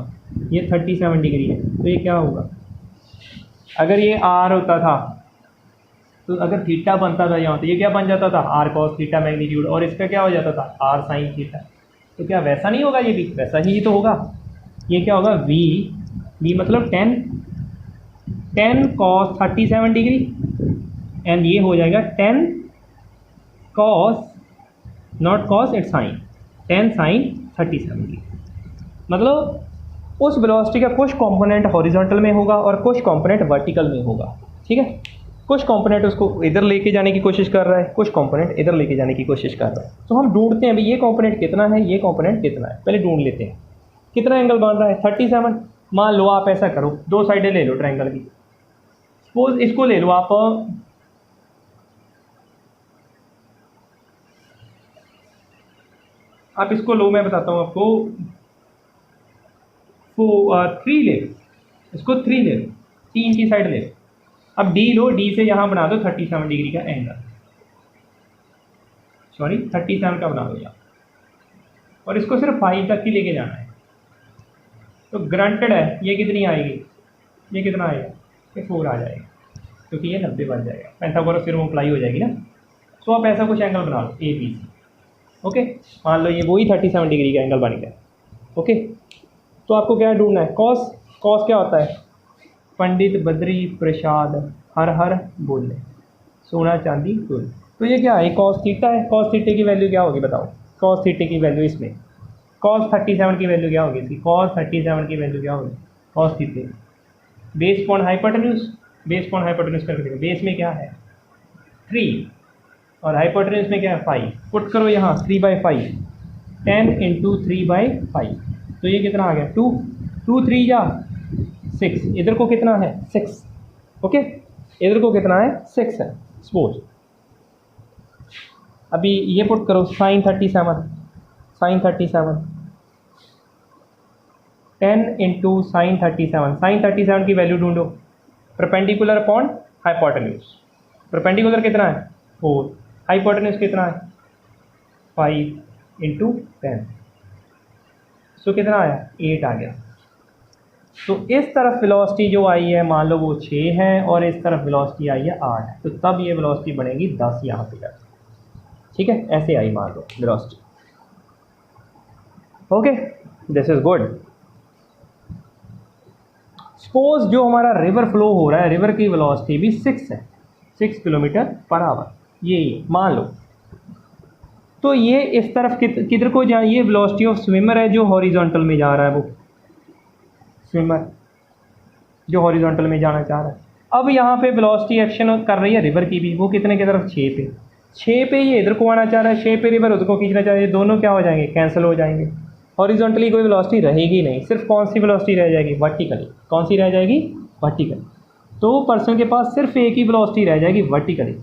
ये 37 डिग्री है, तो ये क्या होगा, अगर ये आर होता था तो अगर थीटा बनता था यहाँ, तो ये क्या बन जाता था, आर कॉस थीटा मैग्नीट्यूड, और इसका क्या हो जाता था, आर साइन थीटा। तो क्या वैसा नहीं होगा, ये भी वैसा ही तो होगा। ये क्या होगा, वी मतलब 10 कॉस 37 डिग्री, एंड ये हो जाएगा 10 cos, not cos, it's sine, 10 sine 37 degree. मतलब उस वेलोसिटी का कुछ कंपोनेंट हॉरिजॉन्टल में होगा और कुछ कंपोनेंट वर्टिकल में होगा, ठीक है। कुछ कंपोनेंट उसको इधर लेके जाने की कोशिश कर रहा है, कुछ कंपोनेंट इधर लेके जाने की कोशिश कर रहा है। तो हम ढूंढते हैं भाई ये कंपोनेंट कितना है, ये कंपोनेंट कितना है, पहले ढूंढ लेते हैं कितना एंगल बन रहा है, 37। मान लो आप ऐसा करो, दो साइडें ले लो ट्रायंगल की, सपोज इसको ले लो आप इसको लो, मैं बताता हूँ आपको, 3 ले, इसको 3 ले, 3 की साइड ले। अब डी लो, डी से यहाँ बना दो 37 डिग्री का एंगल, सॉरी 37 का बना दो यहाँ, और इसको सिर्फ 5 तक ही लेके जाना है। तो ग्रांटेड है, ये कितनी आएगी, ये कितना आएगा, ये 4 आ जाएगा, क्योंकि ये 90 बन जाएगा, पाइथागोरस थ्योरम अप्लाई हो जाएगी ना। सो आप ऐसा कुछ एंगल बना लो ए बी सी, ओके। मान लो ये वही 37 डिग्री का एंगल बन गया, ओके। तो आपको क्या ढूंढना है, कॉस, कॉस क्या होता है, पंडित बद्री प्रसाद हर हर बोले, सोना चांदी तुल। तो ये क्या है, कॉस थीटा है, कॉस थीटे की वैल्यू क्या होगी बताओ, कॉस थीटे की वैल्यू इसमें, कॉस 37 की वैल्यू क्या होगी इसकी, कॉस 37 की वैल्यू क्या होगी, cos theta base upon hypotenuse, base upon hypotenuse करके देखो, बेस में क्या है 3 और हाइपोटेन्यूज में क्या है 5, पुट करो यहाँ 3/5, 10 इंटू 3/5, तो ये कितना आ गया 2, 2 3 या 6, इधर को कितना है 6, ओके, इधर को कितना है 6 है सपोज। अभी ये पुट करो sin 37, 10 इंटू sin 37 की वैल्यू ढूंढो, परपेंडिकुलर अपॉन हाइपोटेन्यूज। परपेंडिकुलर कितना है 4, हाइपोटेन्यूज कितना है 5 इंटू 10, सो कितना आया 8 आ गया। तो इस तरफ वेलोसिटी जो आई है मान लो वो 6 है और इस तरफ वेलोसिटी आई है 8, तो तब ये वेलोसिटी बनेगी 10 यहाँ पे कर, ठीक है, ऐसे आई मान लो velocity. Okay, this is good. Suppose जो हमारा रिवर फ्लो हो रहा है, रिवर की वेलोसिटी भी 6 है, 6 किलोमीटर पर आवर, ये मान लो। तो ये इस तरफ किधर को जा, ये वेलोसिटी ऑफ स्विमर है जो हॉरिजॉन्टल में जा रहा है, वो स्विमर जो हॉरिजॉन्टल में जाना चाह रहा है। अब यहाँ पे वेलोसिटी एक्शन कर रही है रिवर की भी, वो कितने की तरफ 6 पे, 6 पे ये इधर को आना चाह रहा है, 6 पे रिवर उधर को खींचना चाह रहा है, दोनों क्या हो जाएंगे कैंसिल हो जाएंगे, हॉरिजॉन्टली कोई वेलोसिटी रहेगी नहीं, सिर्फ कौन सी वेलोसिटी रह जाएगी वर्टिकली, कौन सी रह जाएगी वर्टिकली। तो पर्सन के पास सिर्फ एक ही वेलोसिटी रह जाएगी वर्टिकली,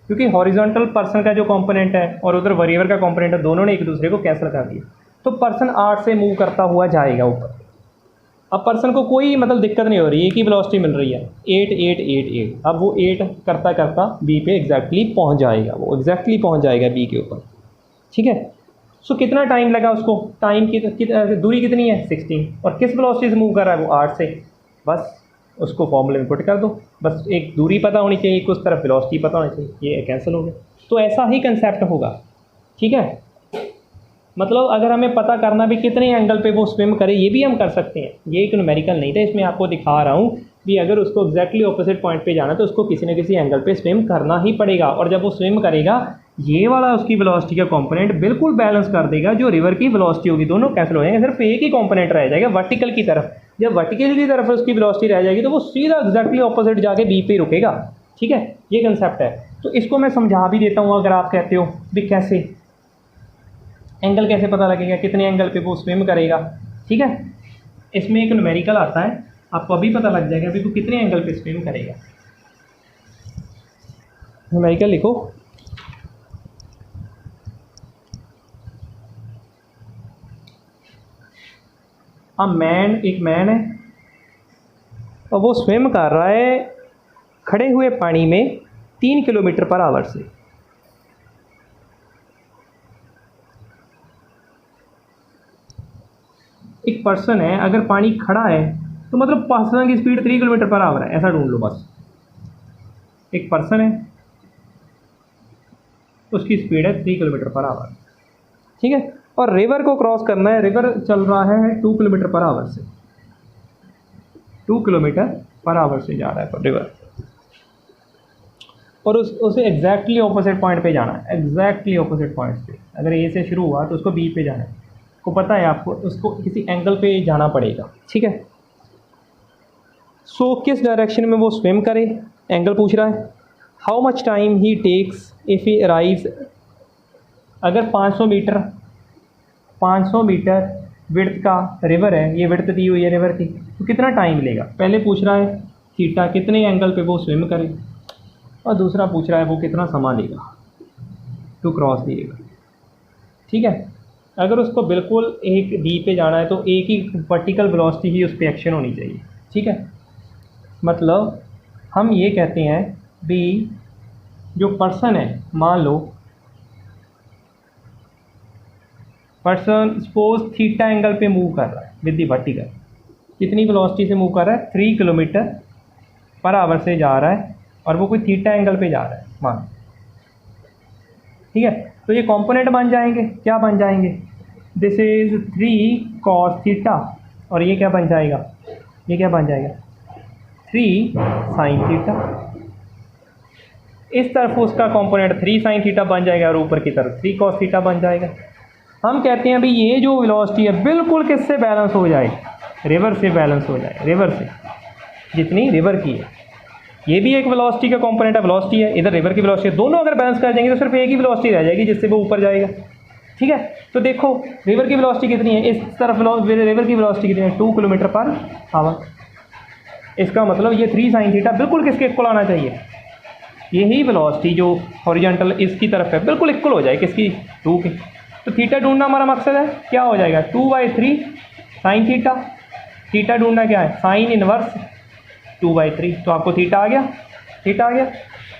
क्योंकि हॉरिजॉन्टल पर्सन का जो कंपोनेंट है और उधर रिवर का कंपोनेंट है, दोनों ने एक दूसरे को कैंसिल कर दिया, तो पर्सन 8 से मूव करता हुआ जाएगा ऊपर। अब पर्सन को कोई मतलब दिक्कत नहीं हो रही, एक ही वेलोसिटी मिल रही है 8 8 8 8, अब वो 8 करता करता बी पे एग्जैक्टली पहुंच जाएगा, वो एग्जैक्टली पहुंच जाएगा बी के ऊपर, ठीक है। सो कितना टाइम लगा उसको, टाइम की दूरी कितनी है 16, और किस वेलोसिटी से मूव कर रहा है वो 8 से, बस उसको फॉर्मूले में पुट कर दो, बस एक दूरी पता होनी चाहिए, कुछ तरफ वेलोसिटी पता होनी चाहिए, ये कैंसिल हो गया। तो ऐसा ही कंसेप्ट होगा, ठीक है। मतलब अगर हमें पता करना भी कितने एंगल पे वो स्विम करे, ये भी हम कर सकते हैं, ये एक न्यूमेरिकल नहीं था, इसमें आपको दिखा रहा हूँ भी अगर उसको एग्जैक्टली ऑपोजिट पॉइंट पे जाना तो उसको किसी न किसी एंगल पे स्विम करना ही पड़ेगा, और जब वो स्विम करेगा ये वाला उसकी वेलोसिटी का कंपोनेंट बिल्कुल बैलेंस कर देगा जो रिवर की वेलोसिटी होगी, दोनों कैंसिल हो जाएंगे, सिर्फ एक ही कंपोनेंट रह जाएगा वर्टिकल की तरफ। जब वर्टिकल की तरफ उसकी वेलोसिटी रह जाएगी तो वो सीधा एग्जैक्टली ऑपोजिट जाके बी पे रुकेगा, ठीक है, ये कंसेप्ट है। तो इसको मैं समझा भी देता हूँ, अगर आप कहते हो भी कैसे एंगल कैसे पता लगेगा, कितने एंगल पे वो स्विम करेगा, ठीक है। इसमें एक न्यूमेरिकल आता है, आपको अभी पता लग जाएगा भी वो कितने एंगल पे स्विम करेगा। न्यूमेरिकल लिखो, एक मैन है और वो स्विम कर रहा है खड़े हुए पानी में 3 किलोमीटर पर आवर से। एक पर्सन है, अगर पानी खड़ा है तो मतलब पर्सन की स्पीड 3 किलोमीटर पर आवर है, ऐसा ढूंढ लो बस। एक पर्सन है, उसकी स्पीड है 3 किलोमीटर पर आवर, ठीक है, और रिवर को क्रॉस करना है, रिवर चल रहा है 2 किलोमीटर पर आवर से, 2 किलोमीटर पर आवर से जा रहा है रिवर, और उसे एग्जैक्टली ऑपोजिट पॉइंट पे जाना है, एग्जैक्टली ऑपोजिट पॉइंट पे। अगर ए से शुरू हुआ तो उसको बी पे जाना है, को पता है आपको, उसको किसी एंगल पे जाना पड़ेगा, ठीक है। सो किस डायरेक्शन में वो स्विम करे, एंगल पूछ रहा है। How much time he takes if he arrives, अगर 500 मीटर विड्थ का रिवर है, ये विड्थ दी हुई है रिवर की, तो कितना टाइम लेगा। पहले पूछ रहा है थीटा, कितने एंगल पे वो स्विम करे, और दूसरा पूछ रहा है वो कितना समय लेगा टू क्रॉस द रिवर, ठीक है। अगर उसको बिल्कुल एक डी पे जाना है तो एक ही वर्टिकल वेलोसिटी ही उस पर एक्शन होनी चाहिए, ठीक है। मतलब हम ये कहते हैं भी जो पर्सन है, मान low person suppose theta angle पे मूव कर रहा है विद दी वर्टिकल, कितनी वेलोसिटी से मूव कर रहा है 3 किलोमीटर पर आवर से जा रहा है, और वो कोई थीटा एंगल पे जा रहा है मान, ठीक है। तो ये कंपोनेंट बन जाएंगे, क्या बन जाएंगे, दिस इज 3 cos थीटा, और ये क्या बन जाएगा, ये क्या बन जाएगा 3 sin थीटा। इस तरफ उसका कंपोनेंट 3 sin थीटा बन जाएगा और ऊपर की तरफ 3 cos थीटा बन जाएगा। हम कहते हैं भाई ये जो वेलोसिटी है बिल्कुल किससे बैलेंस हो जाए, रिवर से बैलेंस हो जाए, रिवर से जितनी रिवर की है, ये भी एक वेलोसिटी का कंपोनेंट है, वेलोसिटी है, इधर रिवर की वेलोसिटी है, दोनों अगर बैलेंस कर जाएंगे तो सिर्फ एक ही वेलोसिटी रह जाएगी जिससे वो ऊपर जाएगा। ठीक है। तो देखो रिवर की वेलोसिटी कितनी है, इस तरफ रिवर की वेलोसिटी कितनी है, 2 किलोमीटर पर आवर। इसका मतलब ये 3 sin थीटा बिल्कुल किसके इक्वल आना चाहिए, यही वेलोसिटी जो हॉरिजॉन्टल इसकी तरफ है बिल्कुल इक्वल हो जाए किसकी, 2 की। तो थीटा ढूंढना हमारा मकसद है, क्या हो जाएगा 2/3 sin थीटा। थीटा ढूंढना क्या है, साइन इनवर्स 2/3। तो आपको थीटा आ गया, थीटा आ गया।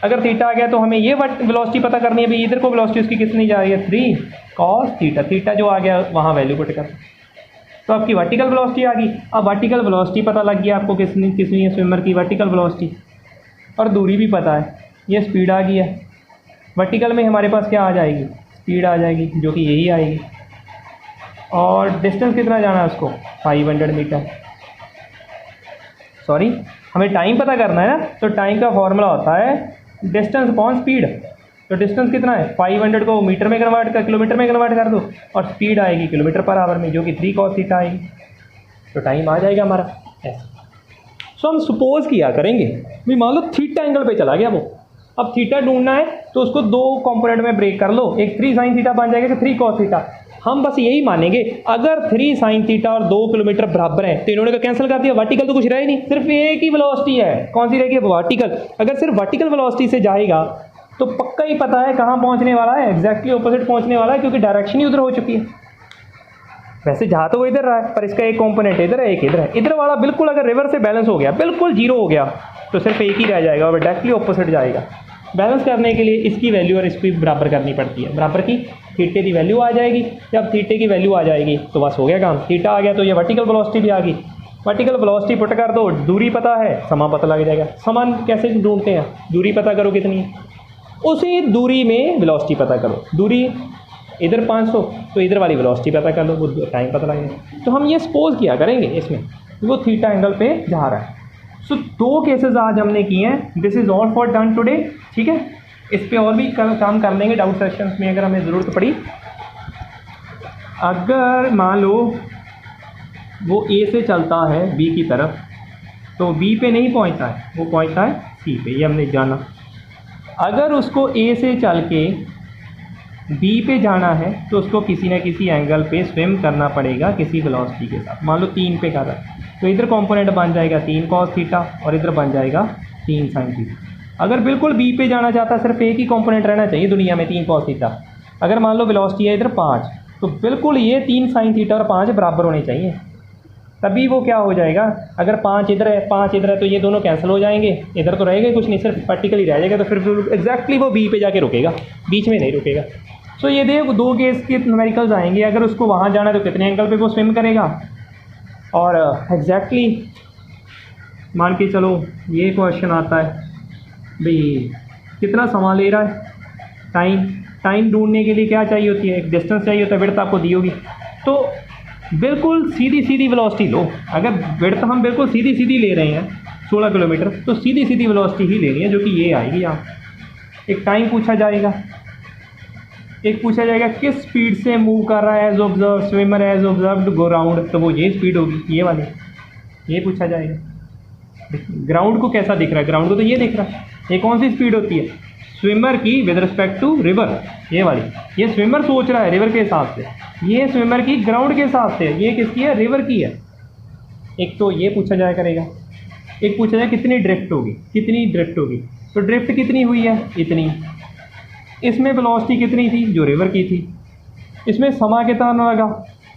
अगर थीटा आ गया तो हमें ये वेलोसिटी पता करनी है, भाई इधर को वेलोसिटी उसकी कितनी जा रही है, 3 cos थीटा। थीटा जो आ गया वहाँ वैल्यू पुट कर, तो आपकी वर्टिकल वेलोसिटी आ गई। अब वर्टिकल वेलोसिटी पता लग गया आपको किसनी स्विमर की वर्टिकल वेलोसिटी, और दूरी भी पता है, ये स्पीड आ गई है। वर्टिकल में हमारे पास क्या आ जाएगी, स्पीड आ जाएगी जो कि यही आएगी, और डिस्टेंस कितना जाना है उसको, 500 मीटर। सॉरी, हमें टाइम पता करना है ना, तो टाइम का फॉर्मूला होता है डिस्टेंस अपॉन स्पीड। तो डिस्टेंस कितना है, 500 को मीटर में कन्वर्ट कर, किलोमीटर में कन्वर्ट कर दो, और स्पीड आएगी किलोमीटर पर आवर में, जो कि 3 cos थीटा आएगी। तो टाइम आ जाएगा हमारा ऐसा। सो हम सपोज किया करेंगे भाई, मान लो थीटा एंगल पे चला गया वो, अब थीटा ढूंढना है तो उसको 2 कंपोनेंट में ब्रेक कर लो, एक 3 sin थीटा बन जाएगा कि 3 cos थीटा। हम बस यही मानेंगे अगर 3 sin थीटा और 2 किलोमीटर बराबर है तो इन्होंने कैंसिल कर दिया, वर्टिकल तो कुछ रहा ही नहीं, सिर्फ एक ही वेलोसिटी है, कौन सी रहेगी, वर्टिकल। अगर सिर्फ वर्टिकल वेलोसिटी से जाएगा तो पक्का ही पता है कहाँ पहुँचने वाला है, एग्जैक्टली ऑपोजिट पहुँचने वाला है, क्योंकि डायरेक्शन ही उधर हो चुकी है। वैसे जहाँ तो वो इधर रहा है, पर इसका एक कंपोनेंट इधर है, एक इधर है। इधर वाला बिल्कुल अगर रिवर से बैलेंस हो गया, बिल्कुल जीरो हो गया, तो सिर्फ एक ही रह जाएगा और डायरेक्टली ऑपोजिट जाएगा। बैलेंस करने के लिए इसकी वैल्यू और इसकी बराबर करनी पड़ती है, बराबर की थीटे की वैल्यू आ जाएगी। जब थीटे की वैल्यू आ जाएगी तो बस हो गया काम, थीटा आ गया तो ये वर्टिकल वेलोसिटी भी आ गई। वर्टिकल वेलोसिटी पुट कर दो, दूरी पता है, समा पता लग जाएगा। समान कैसे ढूंढते हैं, दूरी पता करो कितनी है, उसी दूरी में वेलोसिटी पता करो। दूरी इधर 500 तो इधर वाली वेलोसिटी पता कर लो, वो टाइम पता लगेगा। तो हम ये सपोज किया करेंगे इसमें वो थीटा एंगल पे जा रहा है। सो 2 केसेस आज हमने किए हैं। This is all for done today, ठीक है। इस पे और भी काम कर लेंगे डाउट सेक्शंस में अगर हमें ज़रूरत पड़ी। अगर मान लो वो ए से चलता है बी की तरफ, तो बी पे नहीं पहुंचता है, वो पहुंचता है सी पे, ये हमने जाना। अगर उसको ए से चल के बी पे जाना है तो उसको किसी न किसी एंगल पे स्विम करना पड़ेगा किसी वेलोसिटी के साथ। मान लो 3 पे कर रहा है तो इधर कंपोनेंट बन जाएगा 3 cos थीटा और इधर बन जाएगा 3 sin थीटा। अगर बिल्कुल बी पे जाना चाहता है, सिर्फ एक ही कंपोनेंट रहना चाहिए दुनिया में, 3 cos थीटा। अगर मान लो वेलोसिटी है इधर 5, तो बिल्कुल ये 3 sin थीटा और 5 बराबर होने चाहिए, तभी वो क्या हो जाएगा। अगर 5 इधर है 5 इधर है तो ये दोनों कैंसिल हो जाएंगे, इधर तो रहेगा कुछ नहीं, सिर्फ वर्टिकली रह जाएगा। तो फिर एग्जैक्टली वो बी पे जाके रुकेगा, बीच में नहीं रुकेगा। सो ये देखो 2 केस के न्यूमेरिकल्स आएंगे। अगर उसको वहाँ जाना है तो कितने एंगल पे वो स्विम करेगा, और एग्जैक्टली मान के चलो ये क्वेश्चन आता है भाई कितना समय ले रहा है, टाइम ढूंढने के लिए क्या चाहिए होती है, एक डिस्टेंस चाहिए होता है, विड्थ आपको दी होगी। तो बिल्कुल सीधी वेलोसिटी लो। अगर विड्थ हम बिल्कुल सीधी ले रहे हैं 16 किलोमीटर, तो सीधी वेलोसिटी ही लेनी है, जो कि ये आएगी यहाँ। एक टाइम पूछा जाएगा, एक पूछा जाएगा किस स्पीड से मूव कर रहा है as observe swimmer as observed go round, तो वो ये स्पीड होगी, ये वाली, ये पूछा जाएगा। ग्राउंड को कैसा दिख रहा है, ग्राउंड को तो ये दिख रहा है, ये कौन सी स्पीड होती है स्विमर की विद रिस्पेक्ट टू रिवर, ये वाली। ये स्विमर सोच रहा है रिवर के हिसाब से, ये स्विमर की ग्राउंड के हिसाब से, ये किसकी है, रिवर की है। एक तो ये पूछा जाया करेगा, एक पूछा जाए कितनी ड्रिफ्ट होगी, तो ड्रिफ्ट कितनी हुई है, इतनी। इसमें वेलोसिटी कितनी थी, जो रिवर की थी। इसमें समा कितना लगा,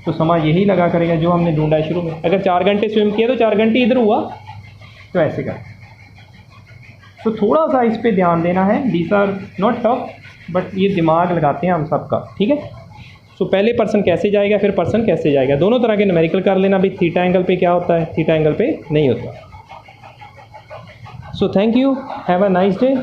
तो समा यही लगा करेगा जो हमने ढूंढा है शुरू में। अगर 4 घंटे स्विम किया तो 4 घंटे इधर हुआ, तो ऐसे कर। तो थोड़ा सा इस पे ध्यान देना है, these are not tough, but ये दिमाग लगाते हैं हम सबका, ठीक है। सो पहले पर्सन कैसे जाएगा, फिर पर्सन कैसे जाएगा, दोनों तरह के न्यूमेरिकल कर लेना। भाई थीटा एंगल पे क्या होता है, थीटा एंगल पे नहीं होता। So thank you, have a nice day.